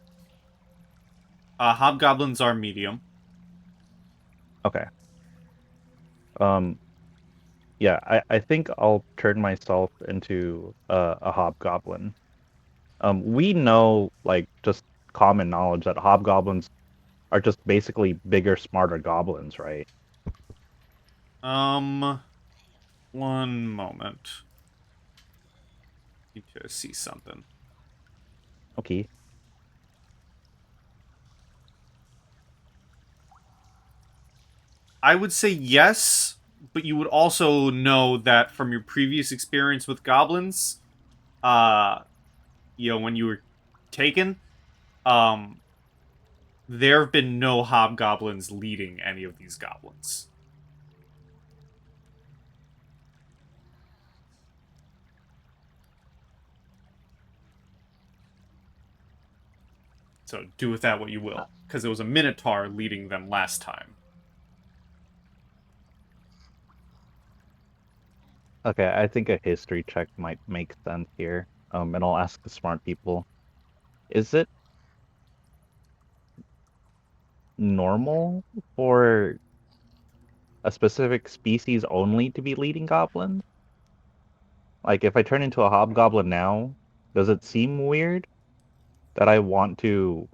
B: Hobgoblins are medium.
C: Okay. Um, yeah, I think I'll turn myself into a hobgoblin. We know like just common knowledge that hobgoblins are just basically bigger, smarter goblins, right?
B: One moment. Need to see something.
C: Okay.
B: I would say yes, but you would also know that from your previous experience with goblins, uh, when you were taken, um, there have been no hobgoblins leading any of these goblins. So do with that what you will, because it was a minotaur leading them last time.
C: Okay, I think a history check might make sense here. And I'll ask the smart people. Is it normal for a specific species only to be leading goblins? Like, if I turn into a hobgoblin now, does it seem weird that I want to,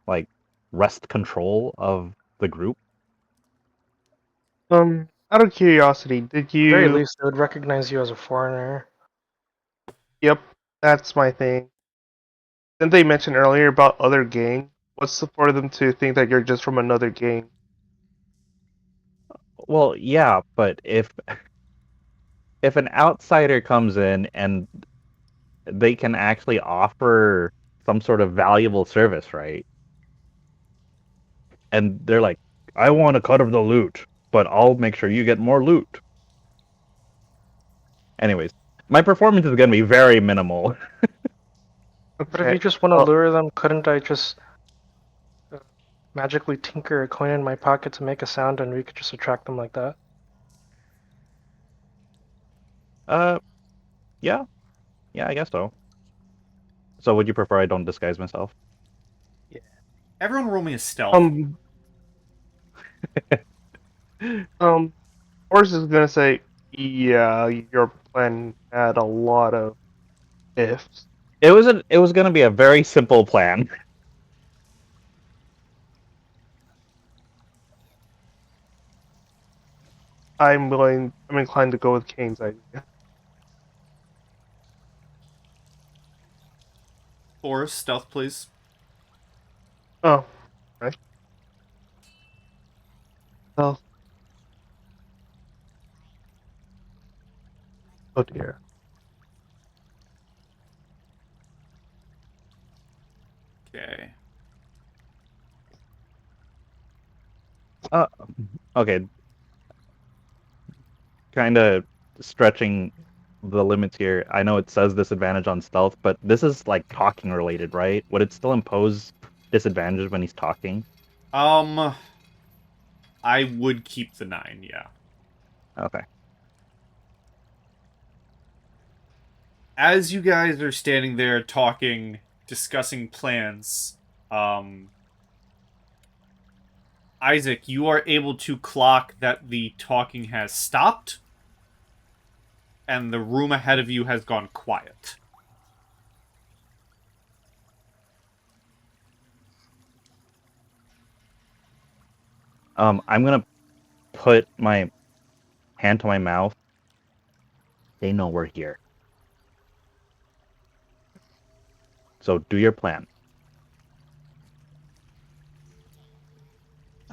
C: like, wrest control of the group?
E: out of curiosity, did
F: At the very
E: you?
F: least, they would recognize you as a foreigner.
E: Yep, that's my thing. Didn't they mention earlier about other gang? What's for them to think that you're just from another gang?
C: Well, yeah, but if an outsider comes in and they can actually offer some sort of valuable service, right? And they're like, I want a cut of the loot, but I'll make sure you get more loot. Anyways, my performance is going to be very minimal.
F: But if you
E: Okay.
F: just want to
E: Well,
F: lure them, couldn't I just magically tinker a coin in my pocket to make a sound, and we could just attract them like that?
C: Yeah, I guess so. So would you prefer I don't disguise myself?
B: Everyone roll me a stealth.
E: Boris is gonna say, yeah, your plan had a lot of ifs.
C: It was gonna be a very simple plan.
E: I'm inclined to go with Caine's idea.
B: Boris, stealth, please.
E: Oh, right. Well, oh dear.
B: Okay.
C: Okay. Kind of stretching the limits here. I know it says disadvantage on stealth, but this is like talking related, right? Would it still impose disadvantage when he's talking?
B: I would keep the 9, yeah.
C: Okay.
B: As you guys are standing there talking, discussing plans, Isaac, you are able to clock that the talking has stopped, and the room ahead of you has gone quiet.
C: I'm gonna put my hand to my mouth. They know we're here. So do your plan.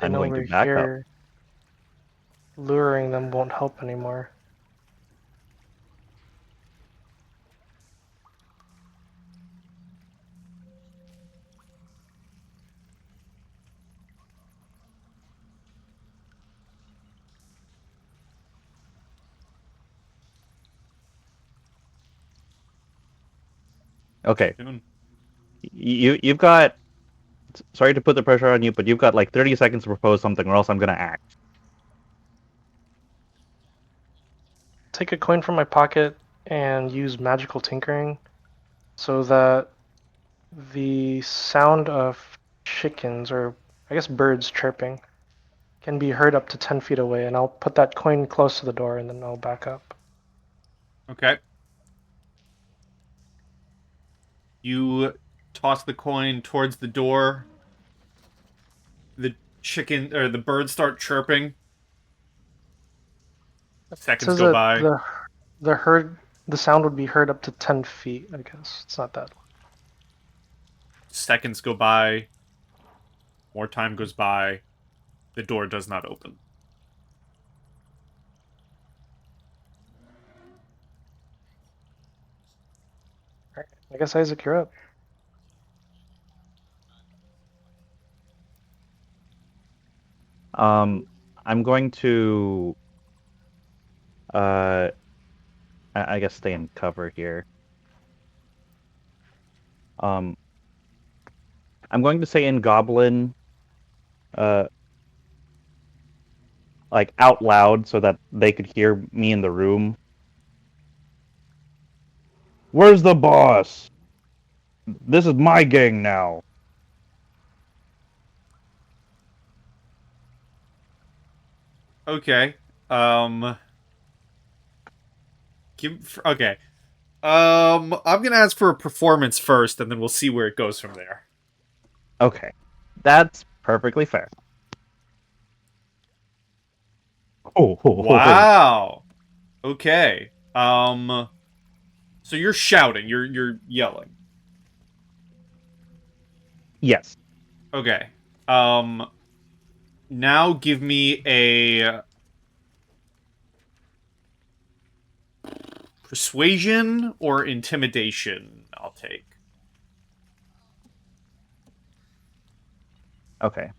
F: They
C: I'm
F: know
C: going
F: we're
C: to back up.
F: here. Luring them won't help anymore.
C: Okay.
B: Soon.
C: You've got. Sorry to put the pressure on you, but you've got like 30 seconds to propose something, or else I'm gonna act.
F: Take a coin from my pocket and use magical tinkering so that the sound of chickens, or I guess birds chirping, can be heard up to 10 feet away, and I'll put that coin close to the door and then I'll back up.
B: Okay. You toss the coin towards the door. The chicken or the birds start chirping.
F: It
B: Seconds
F: says
B: go
F: that
B: by.
F: the sound would be heard up to 10 feet, I guess. It's not that long.
B: Seconds go by. More time goes by. The door does not open.
F: Alright, I guess Isaac, you're up.
C: I'm going to. I guess stay in cover here. I'm going to say in Goblin, like out loud so that they could hear me in the room. Where's the boss? This is my gang now.
B: Okay. Okay. I'm gonna ask for a performance first, and then we'll see where it goes from there.
C: Okay, that's perfectly fair. Oh,
B: Wow. Okay. So you're shouting. You're yelling.
C: Yes.
B: Okay. Now give me a persuasion or intimidation. I'll take.
C: Okay.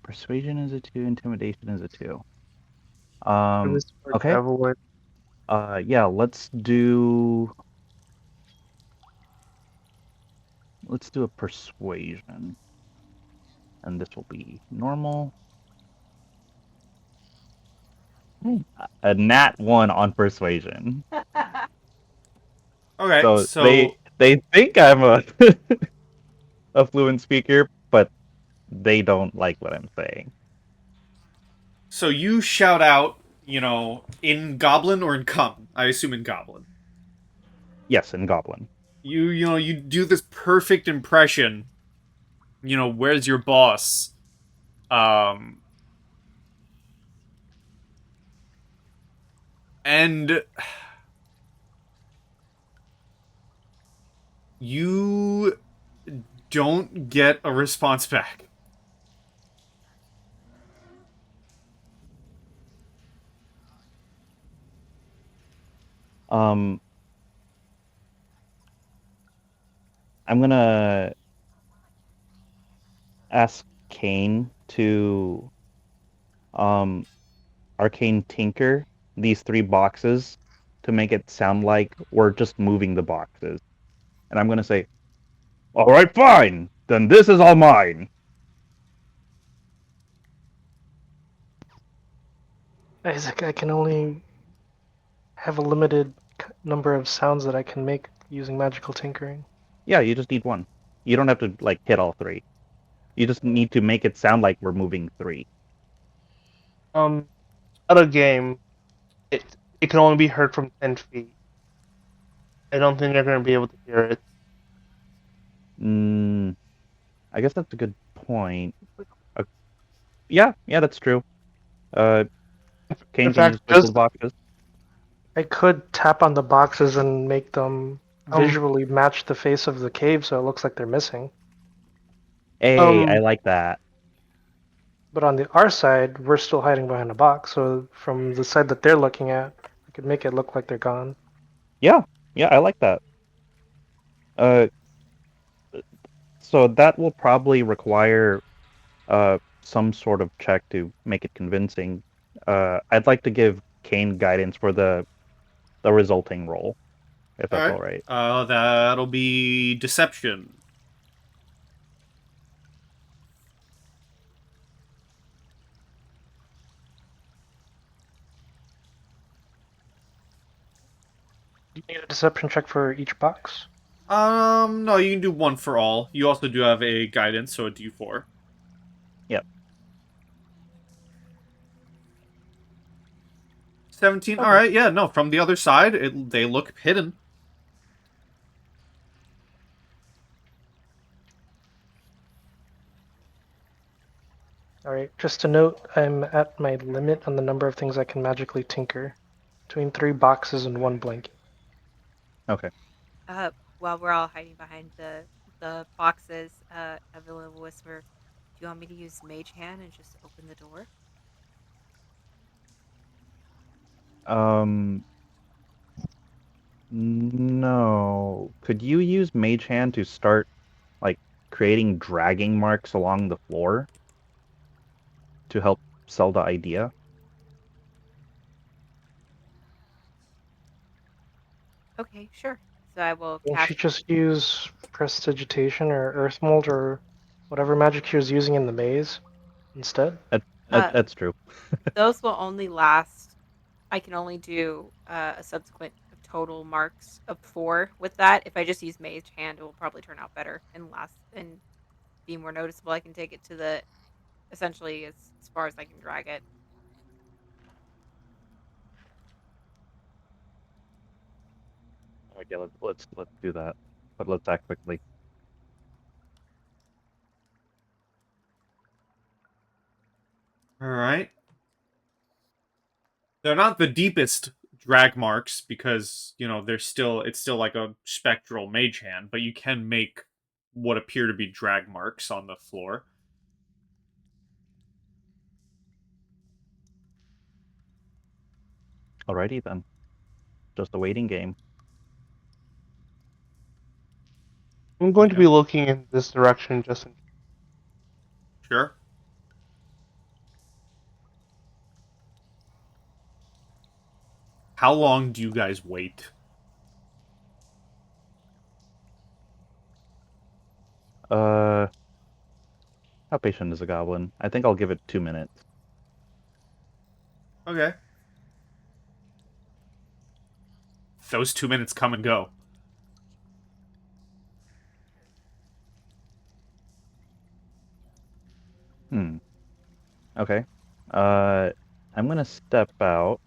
C: Persuasion is a 2, intimidation is a 2. Okay.
E: Evelyn.
C: Yeah, let's do a persuasion. And this will be normal. A nat 1 on persuasion.
B: Okay,
C: So
B: so
C: they think I'm a a fluent speaker, but they don't like what I'm saying.
B: you shout out, in Goblin or in Common? I assume in Goblin.
C: Yes, in Goblin.
B: You do this perfect impression. Where's your boss? Um, and you don't get a response back.
C: Um, I'm gonna ask Caine to arcane tinker these 3 boxes to make it sound like we're just moving the boxes. And I'm gonna say, all right, fine. Then this is all mine.
F: Isaac, I can only have a limited number of sounds that I can make using magical tinkering.
C: Yeah, you just need 1. You don't have to like hit all 3. You just need to make it sound like we're moving 3.
E: At a game, it it can only be heard from 10 feet. I don't think they're gonna be able to hear it.
C: I guess that's a good point. Uh, yeah, that's true.
E: In
C: Caine can
E: fact,
C: just whistle the boxes.
F: I could tap on the boxes and make them
E: Um,
F: visually match the face of the cave so it looks like they're missing.
C: Hey, I like that.
F: But on our side, we're still hiding behind a box, so from the side that they're looking at, I could make it look like they're gone.
C: Yeah, I like that. Uh, so that will probably require some sort of check to make it convincing. I'd like to give Caine guidance for the resulting roll, if
B: All
C: that's
B: right.
C: all right.
B: That'll be deception.
F: Do you need a deception check for each box?
B: No, you can do 1 for all. You also do have a guidance, so a D4.
C: Yep.
B: 17.
F: Okay.
B: All right, yeah, no. From the other side, they look hidden.
F: Alright, just to note, I'm at my limit on the number of things I can magically tinker. Between 3 boxes and 1 blanket.
C: Okay.
D: While we're all hiding behind the boxes, Evelyn will whisper, "Do you want me to use Mage Hand and just open the door?"
C: No. Could you use Mage Hand to start like creating dragging marks along the floor to help sell the idea?
D: Okay, sure. So I will
F: Won't
D: cast.
F: she just use Prestidigitation or Earth Mold or whatever magic she was using in the maze instead?
D: Uh,
C: That's true.
D: those will only last. I can only do a subsequent total marks of 4 with that. If I just use Mage Hand, it will probably turn out better and last and be more noticeable. I can take it to the essentially as far as I can drag it.
C: Okay, let's do that. But let's act quickly.
B: All right. They're not the deepest drag marks because, it's still like a spectral mage hand, but you can make what appear to be drag marks on the floor.
C: Alrighty then. Just a waiting game.
E: I'm going to
B: Okay.
E: be looking in this direction just in
B: Sure. How long do you guys wait?
C: Uh How patient is a goblin? I think I'll give it 2 minutes.
B: Okay. Those 2 minutes come and go.
C: Okay. I'm gonna step out,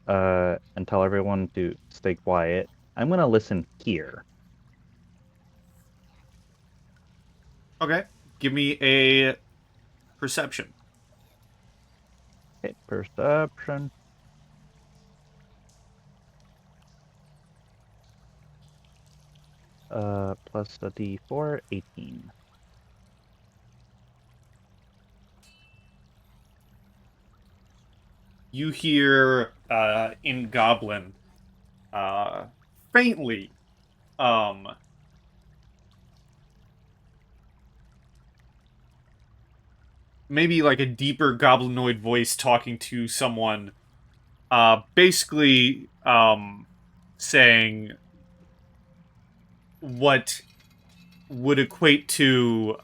C: and tell everyone to stay quiet. I'm gonna listen here.
B: Okay. Give me a perception.
C: Okay, perception. Plus a D4, 18.
B: You hear in Goblin faintly maybe like a deeper goblinoid voice talking to someone, basically saying what would equate to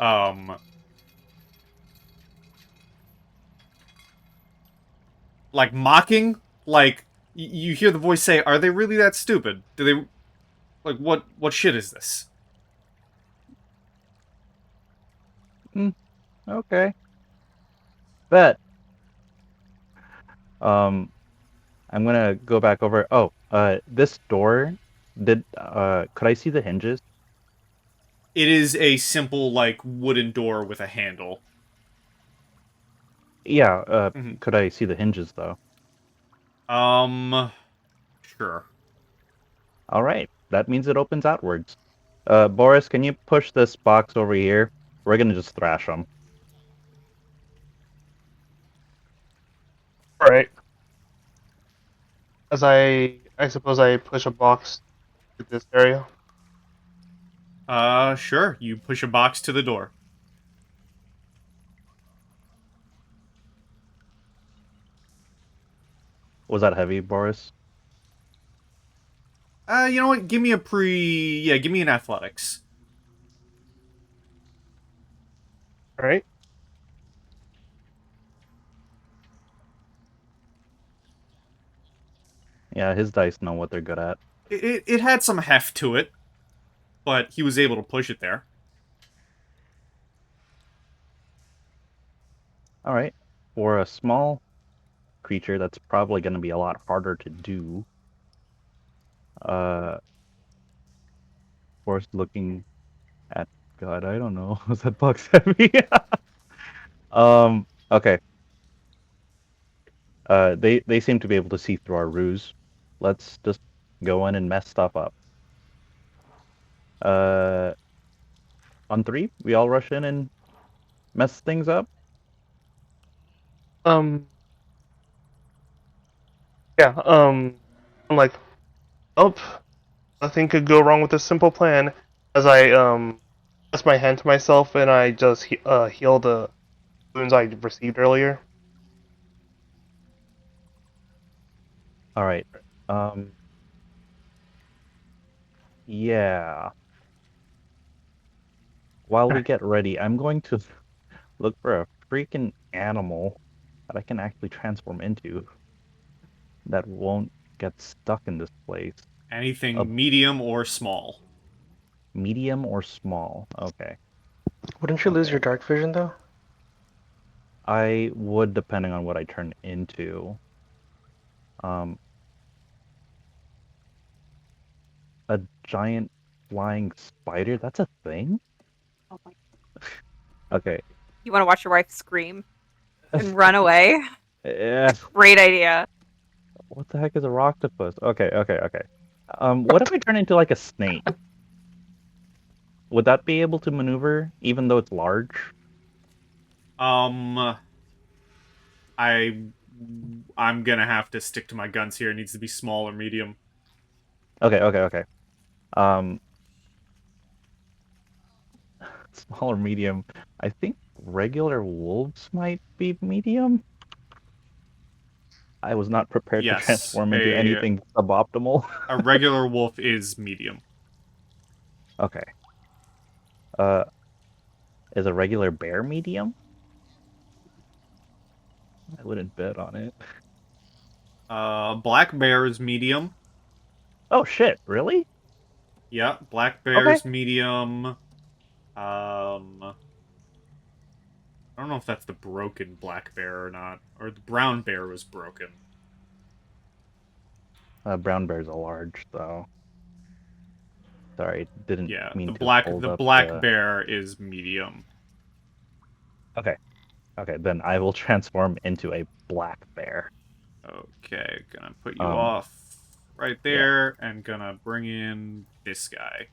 B: like mocking. Like you hear the voice say, "Are they really that stupid? Do they like what shit is this?"
C: Okay. Bet. I'm gonna go back over. Oh, this door. Could I see the hinges?
B: It is a simple like wooden door with a handle.
C: Yeah.
B: Mhm.
C: Could I see the hinges though?
B: Sure.
C: All right. That means it opens outwards. Boris, can you push this box over here? We're gonna just thrash them.
E: Alright. As I suppose I push a box to this area.
B: Sure. You push a box to the door.
C: Was that heavy, Boris?
B: You know what? Give me give me an athletics.
E: Alright.
C: Yeah, his dice know what they're good at.
B: It had some heft to it, but he was able to push it there.
C: All right. For a small creature, that's probably going to be a lot harder to do. Boris looking at God, I don't know. Was that box heavy? Okay. They seem to be able to see through our ruse. Let's just go in and mess stuff up. Uh, on 3, we all rush in and mess things up.
E: Yeah, I'm like, oh, nothing could go wrong with this simple plan. As I press my hand to myself and I just heal the wounds I received earlier.
C: All right. Yeah. While we get ready, I'm going to look for a freaking animal that I can actually transform into that won't get stuck in this place. A
B: Anything medium or small.
C: medium or small. Okay.
F: Wouldn't you lose
C: Okay.
F: your dark vision though?
C: I would, depending on what I turn into. A giant flying spider? That's a thing? Okay.
D: You want to watch your wife scream and run away?
C: Yeah.
D: Great idea.
C: What the heck is a octopus? Okay. What if I turn into like a snake? Would that be able to maneuver even though it's large?
B: I I'm gonna have to stick to my guns here. It needs to be small or medium.
C: Okay. Um, small or medium. I think regular wolves might be medium. I was not prepared to
B: Yes,
C: transform into anything suboptimal.
B: a regular wolf is medium.
C: Okay. Uh, is a regular bear medium? I wouldn't bet on it.
B: Black bear is medium.
C: Oh shit! Really?
B: Yeah, black
C: Okay.
B: bear's medium. I don't know if that's the broken black bear or not, or the brown bear was broken.
C: Brown bear's a large, though. Sorry, didn't
B: Yeah,
C: mean
B: the
C: to
B: black
C: hold
B: the
C: up
B: black
C: the.
B: bear is medium.
C: Okay. Okay, then I will transform into a black bear.
B: Okay, gonna put you
C: Um,
B: off right
C: yeah.
B: there, and gonna bring in this guy.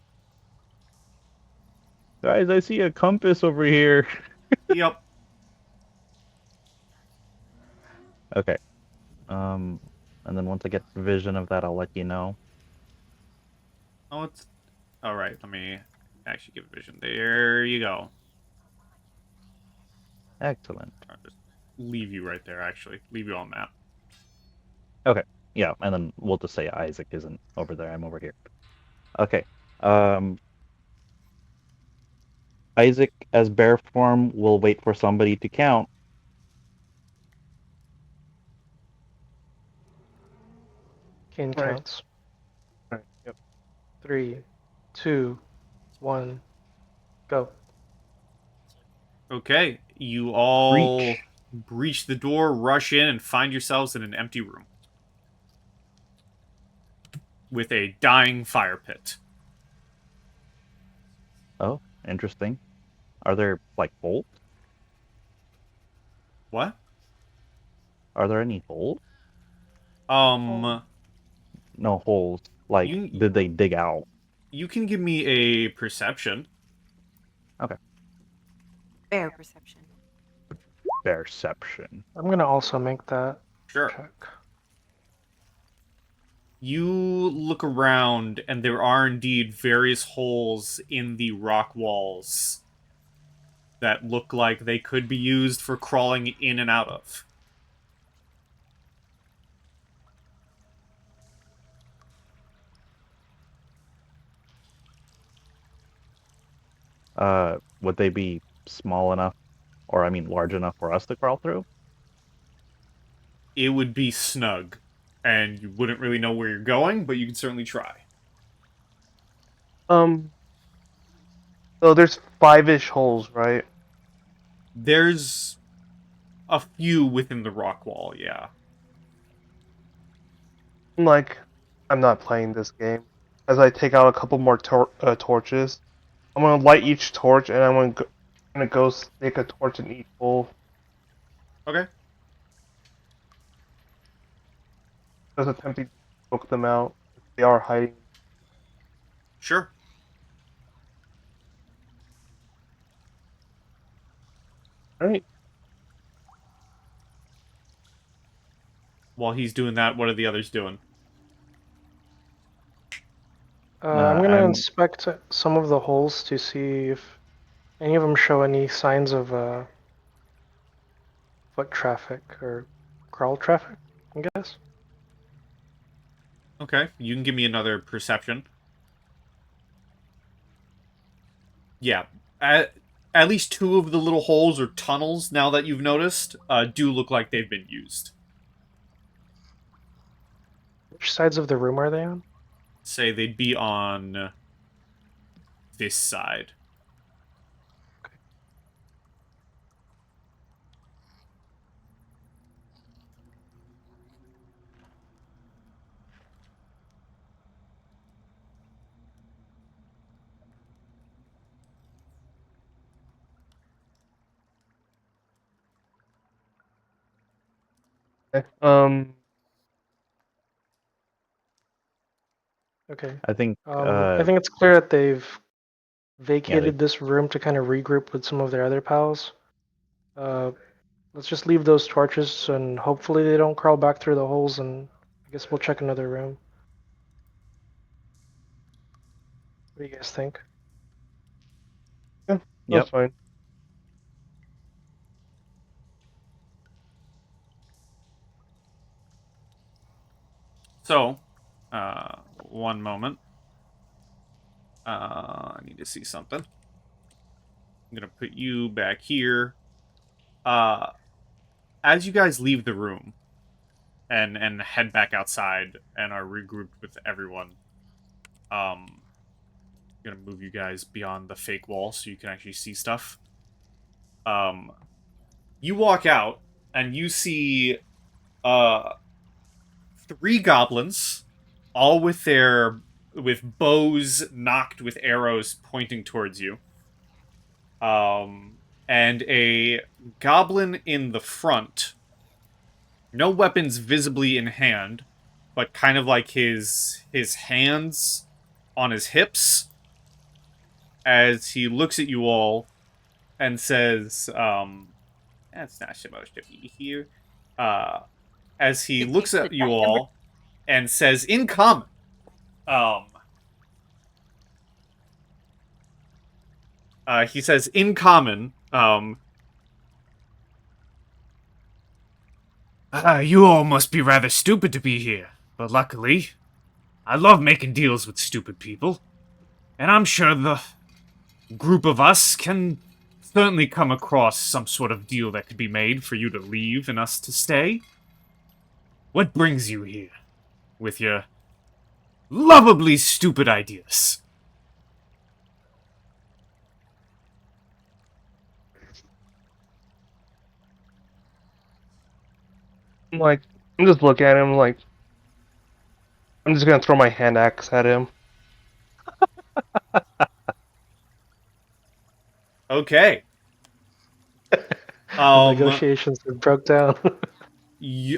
C: Guys, I see a compass over here.
B: Yep.
C: Okay. And then once I get vision of that, I'll let you know.
B: Oh, it's all right. Let me actually give vision. There you go.
C: Excellent.
B: I'll just leave you right there. Actually, leave you on map.
C: Okay. Yeah, and then we'll just say Isaac isn't over there. I'm over here. Okay. Um, Isaac as bear form will wait for somebody to count.
F: Caine
E: Right.
F: counts.
E: Right. Yep.
F: 3, 2, 1, go.
B: Okay, you all
C: Breach.
B: breach the door, rush in, and find yourselves in an empty room with a dying fire pit.
C: Oh, interesting. Are there like holes?
B: What?
C: Are there any holes?
B: Um,
C: No holes. Like,
B: you
C: did they dig out?
B: you can give me a perception.
C: Okay.
D: Bear perception.
C: Perception.
F: I'm gonna also make that
B: Sure.
F: check.
B: You look around, and there are indeed various holes in the rock walls that look like they could be used for crawling in and out of.
C: Would they be small enough, or I mean large enough for us to crawl through?
B: It would be snug, and you wouldn't really know where you're going, but you could certainly try.
E: Um. So there's 5-ish holes, right?
B: There's a few within the rock wall, yeah.
E: Like, I'm not playing this game. As I take out a couple more torches, I'm gonna light each torch, and gonna go stick a torch in each hole.
B: Okay.
E: Just attempting to poke them out. If they are hiding.
B: Sure.
E: Alright.
B: While he's doing that, what are the others doing?
F: I'm gonna
C: I'm
F: inspect some of the holes to see if any of them show any signs of foot traffic or crawl traffic, I guess.
B: Okay, you can give me another perception. Yeah, at least two of the little holes or tunnels, now that you've noticed, do look like they've been used.
F: Which sides of the room are they on?
B: Say they'd be on this side.
E: Okay.
F: Okay.
C: I think
F: I think it's clear that they've
C: yeah, they
F: vacated this room to kind of regroup with some of their other pals. Uh, let's just leave those torches and hopefully they don't crawl back through the holes, and I guess we'll check another room. What do you guys think?
E: Yeah,
C: Yep.
E: that's fine.
B: So, one moment. I need to see something. I'm gonna put you back here. Uh, as you guys leave the room and head back outside and are regrouped with everyone, I'm gonna move you guys beyond the fake wall so you can actually see stuff. You walk out and you see 3 goblins, all with bows knocked with arrows pointing towards you. And a goblin in the front. No weapons visibly in hand, but kind of like his hands on his hips as he looks at you all and says, that's not supposed to be here. As he looks at you all and says, in common, he says, in common, you all must be rather stupid to be here, but luckily, I love making deals with stupid people, and I'm sure the group of us can certainly come across some sort of deal that could be made for you to leave and us to stay. What brings you here with your lovably stupid ideas?
E: I'm just looking at him like, I'm just gonna throw my hand axe at him.
B: Okay.
F: The negotiations have broke down.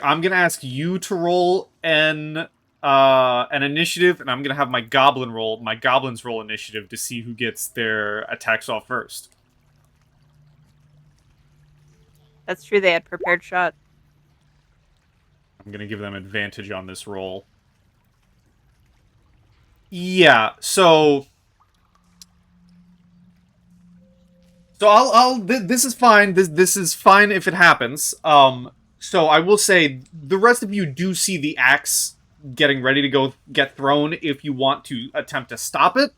B: I'm gonna ask you to roll an initiative, and I'm gonna have my goblins roll initiative to see who gets their attacks off first.
D: That's true. They had prepared shots.
B: I'm gonna give them advantage on this roll. Yeah, so this is fine. This is fine if it happens. So I will say the rest of you do see the axe getting ready to go get thrown if you want to attempt to stop it.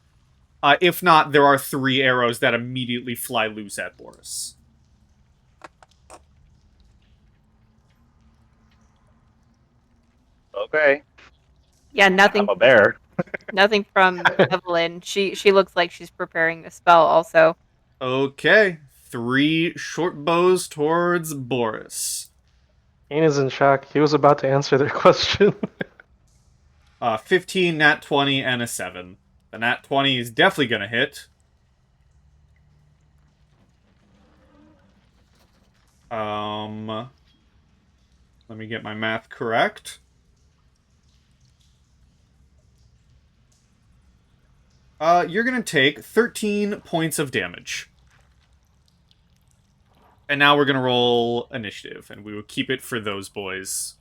B: If not, there are 3 arrows that immediately fly loose at Boris.
C: Okay.
D: Yeah, nothing.
C: I'm a bear.
D: Nothing from Evelyn. She looks like she's preparing the spell. Also,
B: Okay, 3 short bows towards Boris.
F: Caine is in shock. He was about to answer their question.
B: 15, nat 20, and a 7. The nat 20 is definitely gonna hit. Let me get my math correct. You're gonna take 13 points of damage. And now we're gonna roll initiative, and we will keep it for those boys.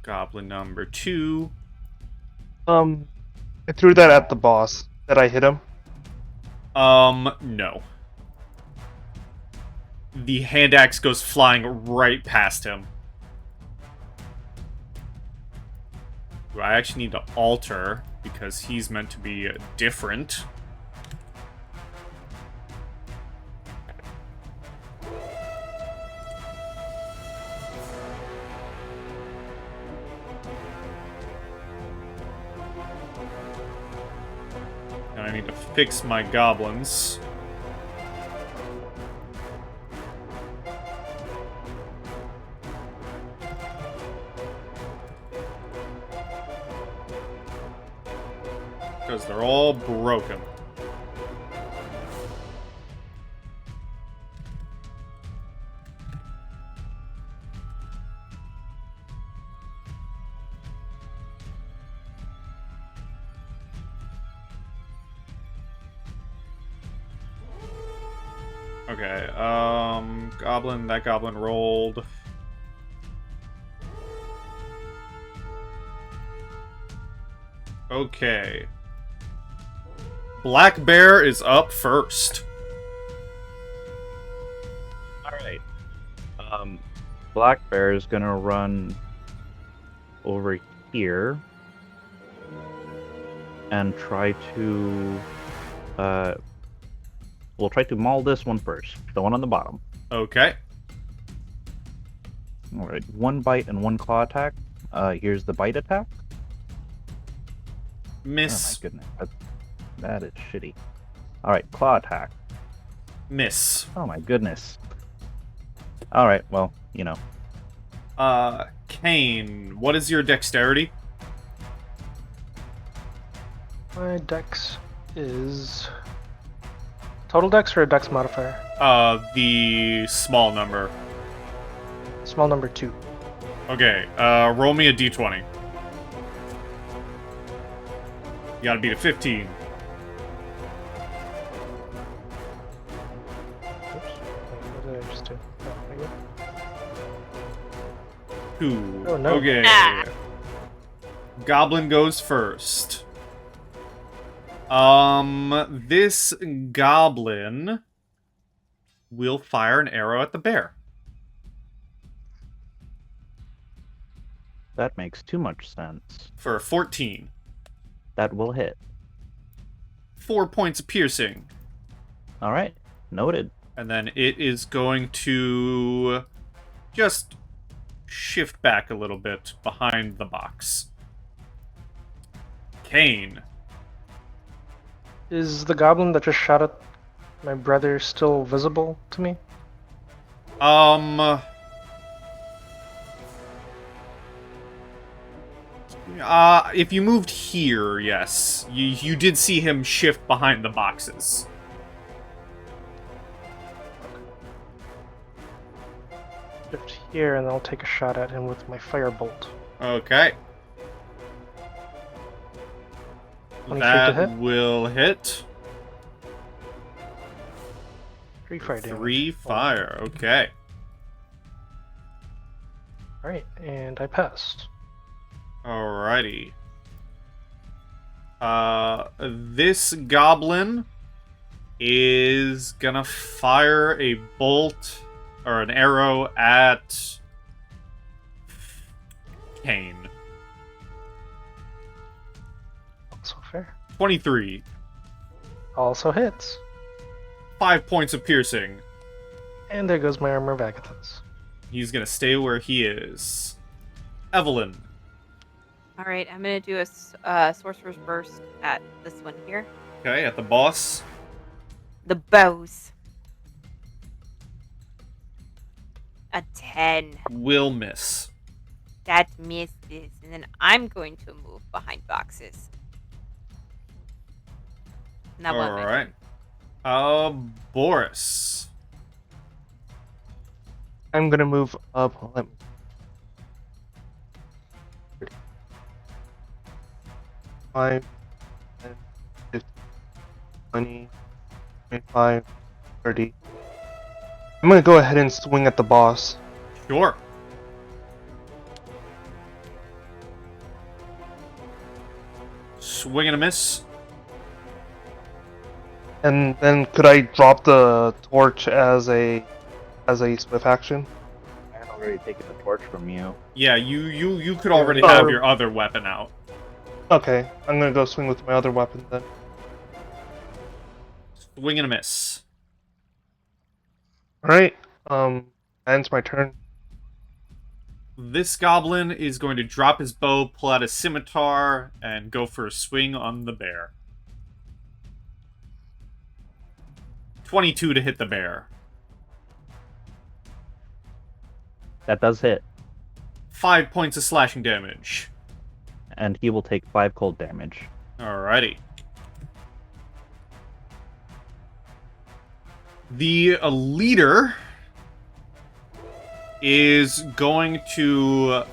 B: Goblin number 2.
E: I threw that at the boss. Did I hit him?
B: No. The hand axe goes flying right past him. I actually need to alter, because he's meant to be different. And I need to fix my goblins. Because they're all broken. Okay, that goblin rolled. Okay. Black Bear is up first.
C: Alright. Black Bear is gonna run over here and try to We'll try to maul this one first. The one on the bottom.
B: Okay.
C: Alright, 1 bite and 1 claw attack. Here's the bite attack.
B: Miss.
C: Oh my goodness. That is shitty. Alright, claw attack.
B: Miss.
C: Oh my goodness. Alright, well, you know.
B: Caine, what is your dexterity?
F: My dex is total dex or a dex modifier?
B: The small number.
F: Small number 2.
B: Okay, roll me a d20. You gotta beat a 15.
F: Oops. What did I just do? Oh, there you go.
B: 2.
F: Oh, no.
B: Okay.
D: Ah.
B: Goblin goes first. This goblin will fire an arrow at the bear.
C: That makes too much sense.
B: For 14.
C: That will hit.
B: 4 points of piercing.
C: Alright, noted.
B: And then it is going to just shift back a little bit behind the box. Caine.
F: Is the goblin that just shot at my brother still visible to me?
B: If you moved here, yes. You did see him shift behind the boxes.
F: Shift here, and I'll take a shot at him with my firebolt.
B: Okay.
F: 23 to
B: That
F: hit.
B: will hit.
F: 3 fire damage.
B: 3 fire, okay.
F: Alright, and I passed.
B: Alrighty. This goblin is gonna fire a bolt or an arrow at Caine.
F: Also fair.
B: 23.
F: Also hits.
B: 5 points of piercing.
F: And there goes my armor vagathos.
B: He's gonna stay where he is. Evelyn.
D: All right, I'm gonna do a sorcerer's burst at this one here.
B: Okay, at the boss.
D: The bows. A 10.
B: Will miss.
D: That misses, and then I'm going to move behind boxes. Now what?
B: Alright. Boris.
E: I'm gonna move up. Let me... 5, 10, 15, 20, 25, 30. I'm gonna go ahead and swing at the boss.
B: Sure. Swing and a miss.
E: And then could I drop the torch as a swift action?
C: I had already taken the torch from you.
B: Yeah, you could already
E: Oh.
B: have your other weapon out.
E: Okay, I'm gonna go swing with my other weapon then.
B: Swing and a miss.
E: Alright, ends my turn.
B: This goblin is going to drop his bow, pull out a scimitar, and go for a swing on the bear. 22 to hit the bear.
C: That does hit.
B: 5 points of slashing damage.
C: And he will take 5 cold damage.
B: Alrighty. The leader is going to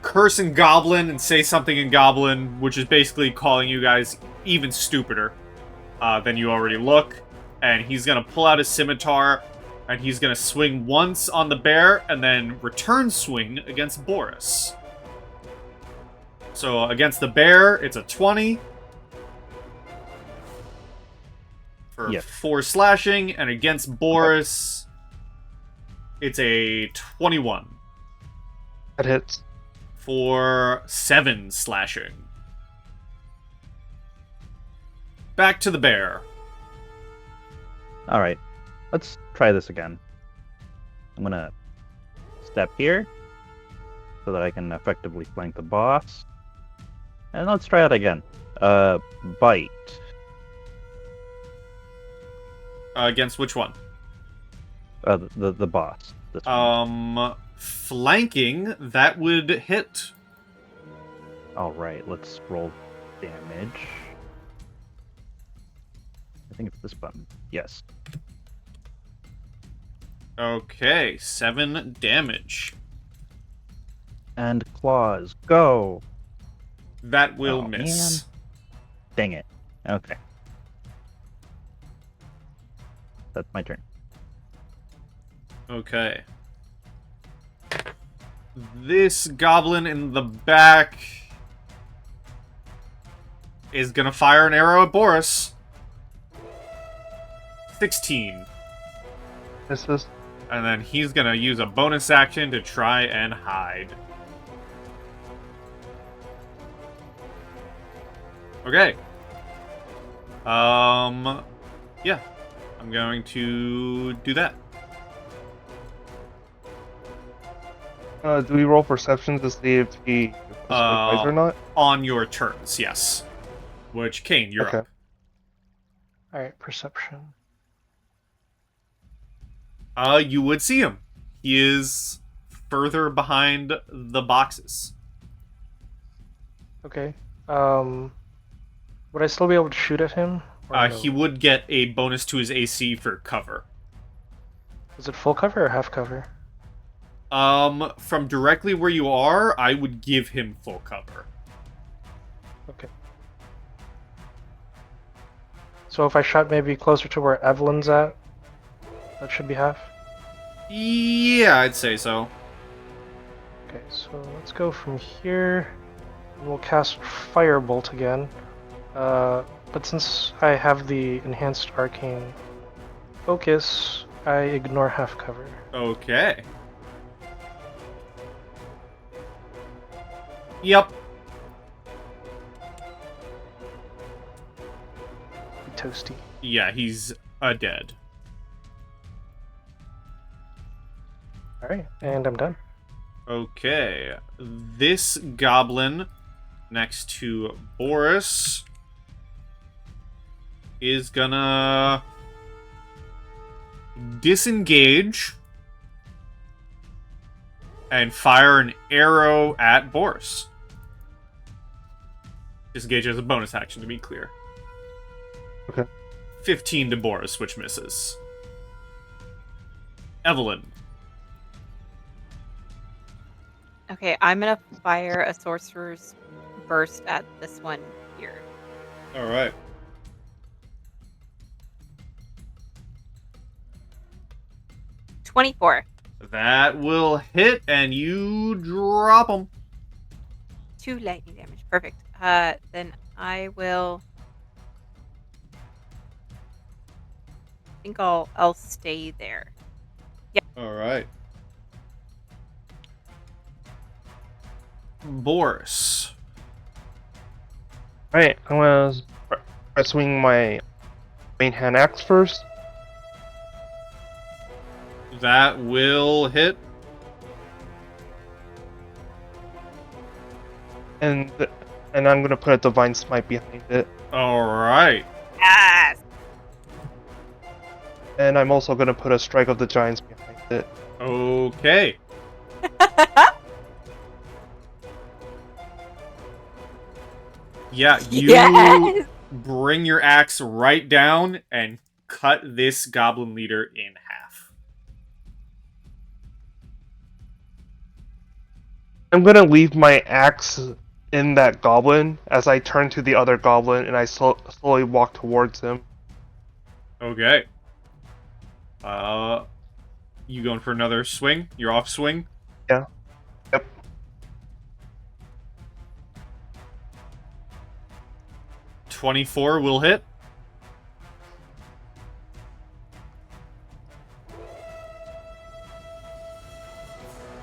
B: curse in Goblin and say something in Goblin, which is basically calling you guys even stupider than you already look. And he's gonna pull out his scimitar, and he's gonna swing once on the bear, and then return swing against Boris. So against the bear, it's a 20 for
C: Yes.
B: 4 slashing, and against Boris, it's a 21
E: That hits.
B: for 7 slashing. back to the bear.
C: All right, let's try this again. I'm gonna step here so that I can effectively flank the boss. And let's try it again. Bite.
B: Against which one?
C: The boss. This one.
B: Flanking, that would hit.
C: All right, let's roll damage. I think it's this button. Yes.
B: Okay, 7 damage.
C: And claws, go!
B: That will
C: Oh,
B: miss.
C: man. Dang it. Okay. That's my turn.
B: Okay. This goblin in the back is gonna fire an arrow at Boris. 16.
E: Misses.
B: And then he's gonna use a bonus action to try and hide. Okay. Yeah. I'm going to do that.
E: Do we roll perception to see if he wise or not?
B: On your turns, yes. Which, Caine, you're
E: Okay.
B: up.
F: Alright, perception.
B: You would see him. He is further behind the boxes.
F: Okay. Would I still be able to shoot at him? Or no?
B: He would get a bonus to his AC for cover.
F: Is it full cover or half cover?
B: From directly where you are, I would give him full cover.
F: Okay. So if I shot maybe closer to where Evelyn's at, that should be half?
B: Yeah, I'd say so.
F: Okay, so let's go from here. And we'll cast Firebolt again. But since I have the enhanced arcane focus, I ignore half cover.
B: Okay. Yep.
F: Be toasty.
B: Yeah, he's dead.
F: Alright, and I'm done.
B: Okay. This goblin next to Boris is gonna disengage and fire an arrow at Boris. Disengage as a bonus action, to be clear.
E: Okay.
B: 15 to Boris, which misses. Evelyn.
D: Okay, I'm gonna fire a sorcerer's burst at this one here.
B: Alright.
D: $24.
B: That will hit, and you drop him.
D: 2 lightning damage. Perfect. Then I will. I think I'll stay there.
B: Alright. Boris.
E: Alright, I'm gonna swing my main hand axe first.
B: That will hit.
E: And I'm gonna put a divine smite behind it.
B: Alright.
D: Yes!
E: And I'm also gonna put a strike of the giants behind it.
B: Okay. Yeah, you
D: Yes!
B: bring your axe right down and cut this goblin leader in half.
E: I'm gonna leave my axe in that goblin as I turn to the other goblin and I slowly walk towards him.
B: Okay. You going for another swing? You're off swing?
E: Yeah. Yep.
B: $24 will hit.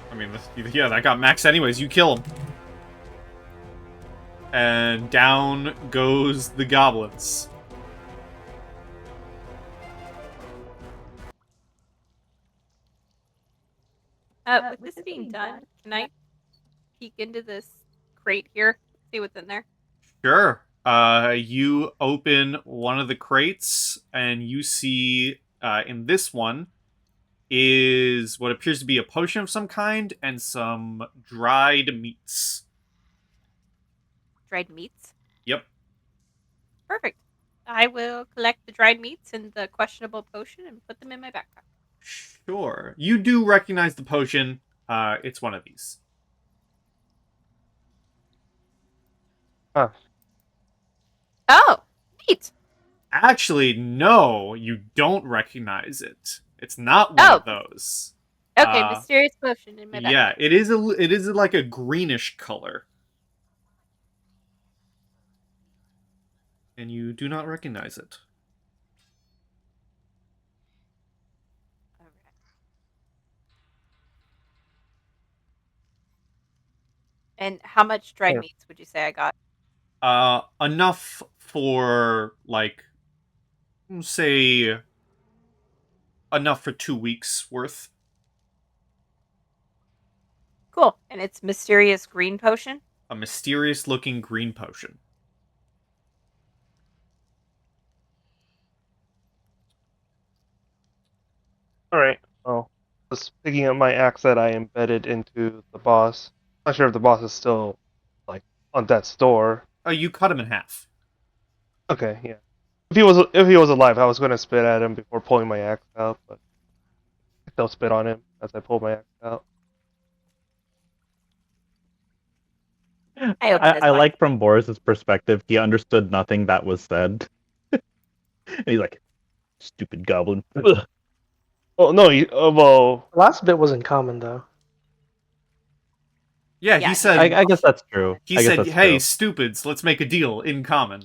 B: I mean, yeah, that got max anyways. You kill him. And down goes the goblins.
D: With this being done, can I peek into this crate here? See what's in there?
B: Sure. You open one of the crates, and you see in this one is what appears to be a potion of some kind and some dried meats.
D: Dried meats?
B: Yep.
D: Perfect. I will collect the dried meats and the questionable potion and put them in my backpack.
B: Sure. You do recognize the potion. It's one of these.
E: Huh.
D: Oh, neat.
B: Actually, no, you don't recognize it. It's not one of those.
D: Okay, mysterious potion in my backpack.
B: Yeah, it is like a greenish color. And you do not recognize it.
D: Okay. And how much dried meats would you say I got?
B: Enough for, like, say, enough for 2 weeks worth.
D: Cool. And it's mysterious green potion?
B: A mysterious looking green potion.
E: Alright, well, just picking up my axe that I embedded into the boss. Not sure if the boss is still, like, on death's door.
B: Oh, you cut him in half.
E: Okay, yeah. If he was alive, I was going to spit at him before pulling my axe out, but I still spit on him as I pull my axe out.
C: I like from Boris's perspective, he understood nothing that was said. And he's like, stupid goblin. Ugh.
E: Oh no, well,
F: The last bit was in common though.
B: Yeah,
D: Yeah,
B: he said.
C: I guess that's true.
B: He
C: I guess
B: said,
C: that's
B: "Hey,
C: true.
B: stupids, let's make a deal in common."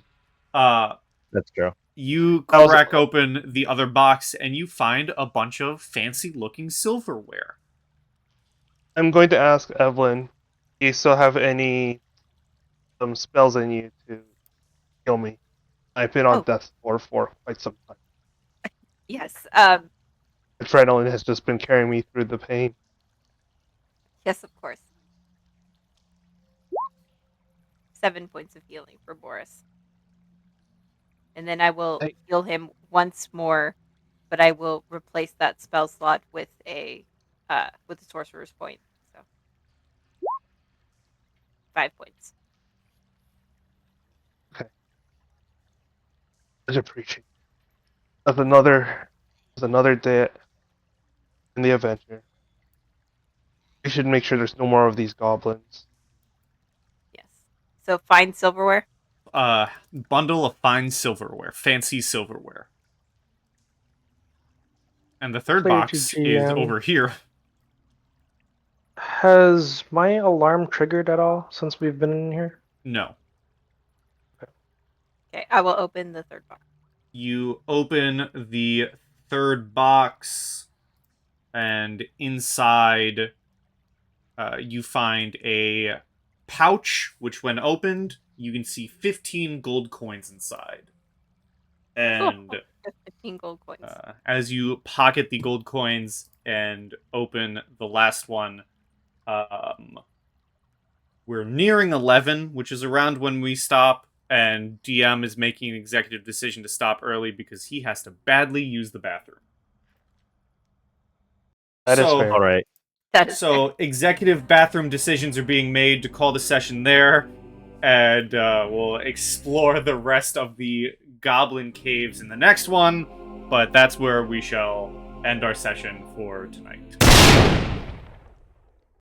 C: That's true.
B: You
E: That was-
B: crack open the other box, and you find a bunch of fancy-looking silverware.
E: I'm going to ask Evelyn, do you still have some spells in you to kill me? I've been on death's door for quite some time.
D: Yes.
E: Adrenaline has just been carrying me through the pain.
D: Yes, of course. 7 points of healing for Boris. And then I will heal him once more, but I will replace that spell slot with a sorcerer's point. So 5 points.
E: Much appreciated. That's another day in the adventure. We should make sure there's no more of these goblins.
D: Yes. So fine silverware.
B: Bundle of fine silverware, fancy silverware. And the third
F: Clear to
B: box is
F: GM.
B: over here.
F: Has my alarm triggered at all since we've been in here?
B: No.
D: Okay, I will open the third box.
B: You open the third box, and inside you find a pouch, which when opened, you can see 15 gold coins inside. And
D: 15 gold coins.
B: as you pocket the gold coins and open the last one, we're nearing 11, which is around when we stop, and DM is making an executive decision to stop early because he has to badly use the bathroom.
E: That is fair.
C: All right.
D: That is
B: So executive bathroom decisions are being made to call the session there, and we'll explore the rest of the goblin caves in the next one, but that's where we shall end our session for tonight.